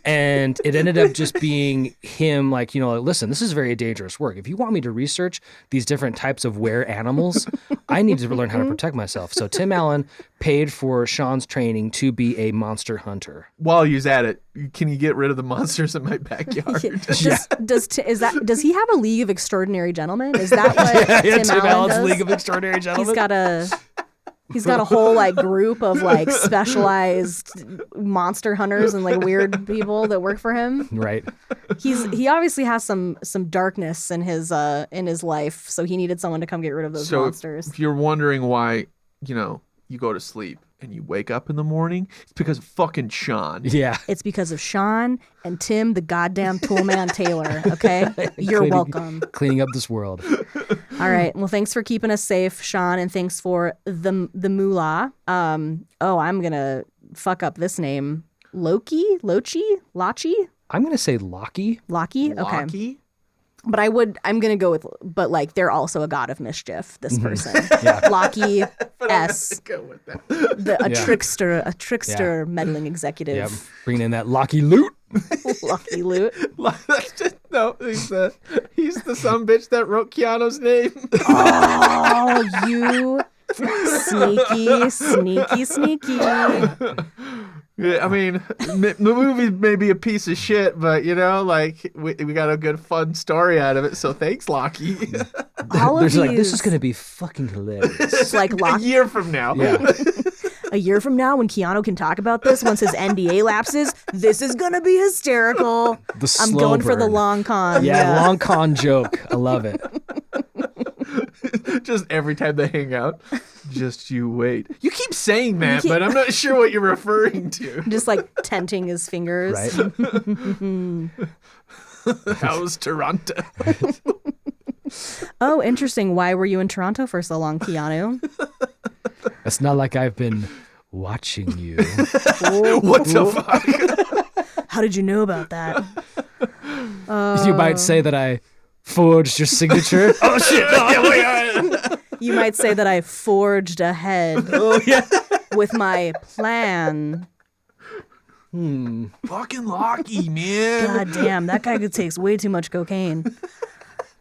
and it ended up just being him like, listen, this is very dangerous work. If you want me to research these different types of were animals, I need to learn how to protect myself. So Tim Allen paid for Sean's training to be a monster hunter. While he's at it, can you get rid of the monsters in my backyard? Does he have a League of Extraordinary Gentlemen? Is that what Tim Allen Allen's does? League of Extraordinary Gentlemen. He's got a whole like group of like specialized monster hunters and like weird people that work for him. Right. He obviously has some darkness in his life, so he needed someone to come get rid of those monsters. If you're wondering why, you go to sleep and you wake up in the morning, it's because of fucking Sean. Yeah. It's because of Sean and Tim, the goddamn toolman Taylor. Okay, you're welcome. Cleaning up this world. All right. Well, thanks for keeping us safe, Sean, and thanks for the moolah. I'm gonna fuck up this name. Lochi? I'm gonna say Locky. Okay. Locky? But I'm gonna go with, but like they're also a god of mischief. This person, Yeah. Locky S, Go with that. a trickster, meddling executive. Yeah. Bringing in that Locky loot. Lucky Loot. No, he's the sumbitch that wrote Keanu's name. Oh, you sneaky. Yeah, I mean, the movie may be a piece of shit, but we got a good fun story out of it. So thanks, Locky. All of There's these, like, this is gonna be fucking hilarious. like A year from now. Yeah. a year from now when Keanu can talk about this once his NDA lapses, this is gonna be hysterical. I'm slow going for the burn. long con. Yeah, long con joke. I love it. Just every time they hang out, just you wait. You keep saying that, but I'm not sure what you're referring to. Just like tenting his fingers. Right. How's Toronto? Oh, interesting. Why were you in Toronto for so long, Keanu? It's not like I've been watching you. What the fuck? How did you know about that? You might say that I forged your signature. Oh shit! You might say that I forged ahead with my plan. Fucking Locky, man. God damn, that guy takes way too much cocaine.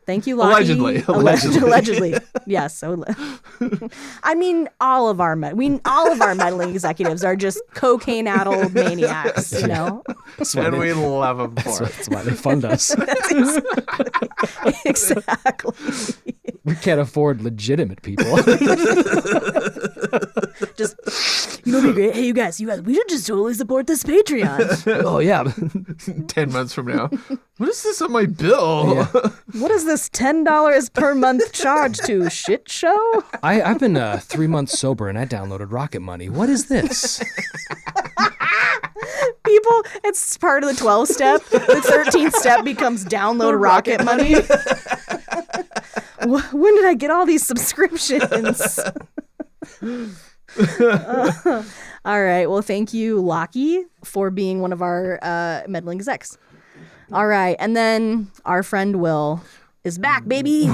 Thank you, Locky. Allegedly. Yes. I mean, all of our meddling executives are just cocaine-addled maniacs. And we love them for it. That's why they fund us. Exactly. We can't afford legitimate people. Just You know what'd be great? Hey, you guys, we should just totally support this Patreon. Oh yeah. 10 months from now. What is this on my bill? What is this $10 per month charge to shit show? I've been 3 months sober and I downloaded Rocket Money. What is this? People, it's part of the 12 step. The 13th step becomes download Rocket Money. When did I get all these subscriptions? All right. Well, thank you, Lockie, for being one of our meddling execs. All right. And then our friend Will is back, baby.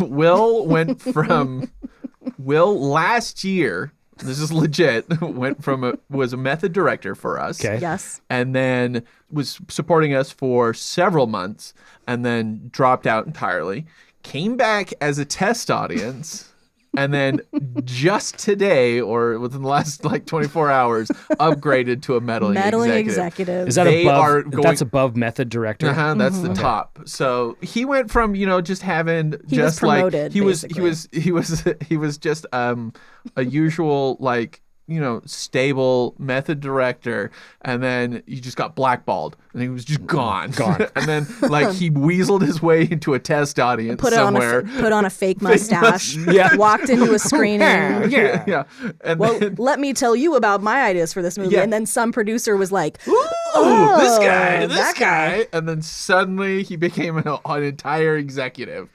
Will went from last year. This is legit. Was a method director for us. Okay. Yes. And then was supporting us for several months and then dropped out entirely. Came back as a test audience and then just today or within the last 24 hours upgraded to a meddling executive. Is that that's above method director? That's the top. So he went from, just having he was promoted, he was just a usual stable method director, and then he just got blackballed and he was just gone. And then he weaseled his way into a test audience somewhere. Put on a fake mustache. Walked into a screening. Yeah. And then, let me tell you about my ideas for this movie. Yeah. And then some producer was like, this guy. that guy. And then suddenly he became an entire executive.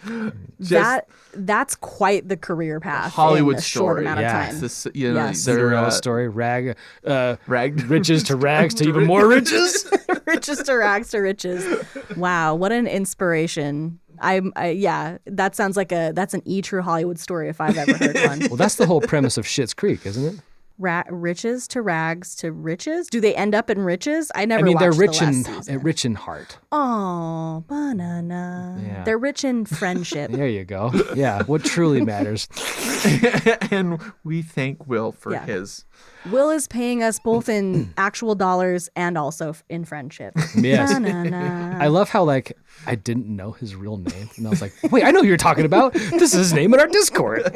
That's quite the career path. Hollywood in a story. short amount of time. Yes. Yes. Cinderella story, riches to rags to even more riches. Riches to rags to riches. Wow, what an inspiration. That sounds like that's an true Hollywood story if I've ever heard one. Well, that's the whole premise of Schitt's Creek, isn't it? Riches to rags to riches? Do they end up in riches? I never they're watched rich the last season. rich in heart. Oh, banana. Yeah. They're rich in friendship. There you go. Yeah, what truly matters. And we thank Will for his. Will is paying us both in actual dollars and also in friendship. Yes. Banana. I love how I didn't know his real name. And I was like, wait, I know who you're talking about. This is his name in our Discord.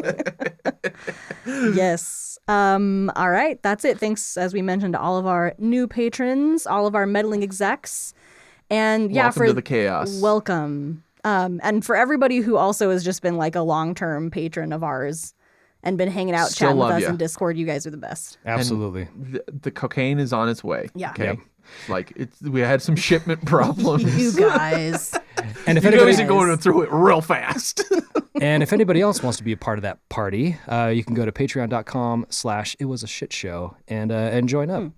Yes. All right. That's it. Thanks, as we mentioned, to all of our new patrons, all of our meddling execs. And welcome to the chaos. Welcome. And for everybody who also has just been a long-term patron of ours and been hanging out, Still chatting with love us ya. in Discord, you guys are the best. Absolutely. The cocaine is on its way. Yeah. Okay. We had some shipment problems. You guys. And if You anybody guys are going through it real fast. And if anybody else wants to be a part of that party, you can go to patreon.com/itwasashitshow and join up.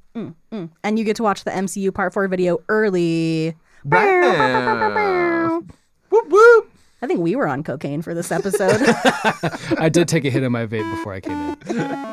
And you get to watch the MCU Part 4 video early. Whoop, whoop. I think we were on cocaine for this episode. I did take a hit of my vape before I came in.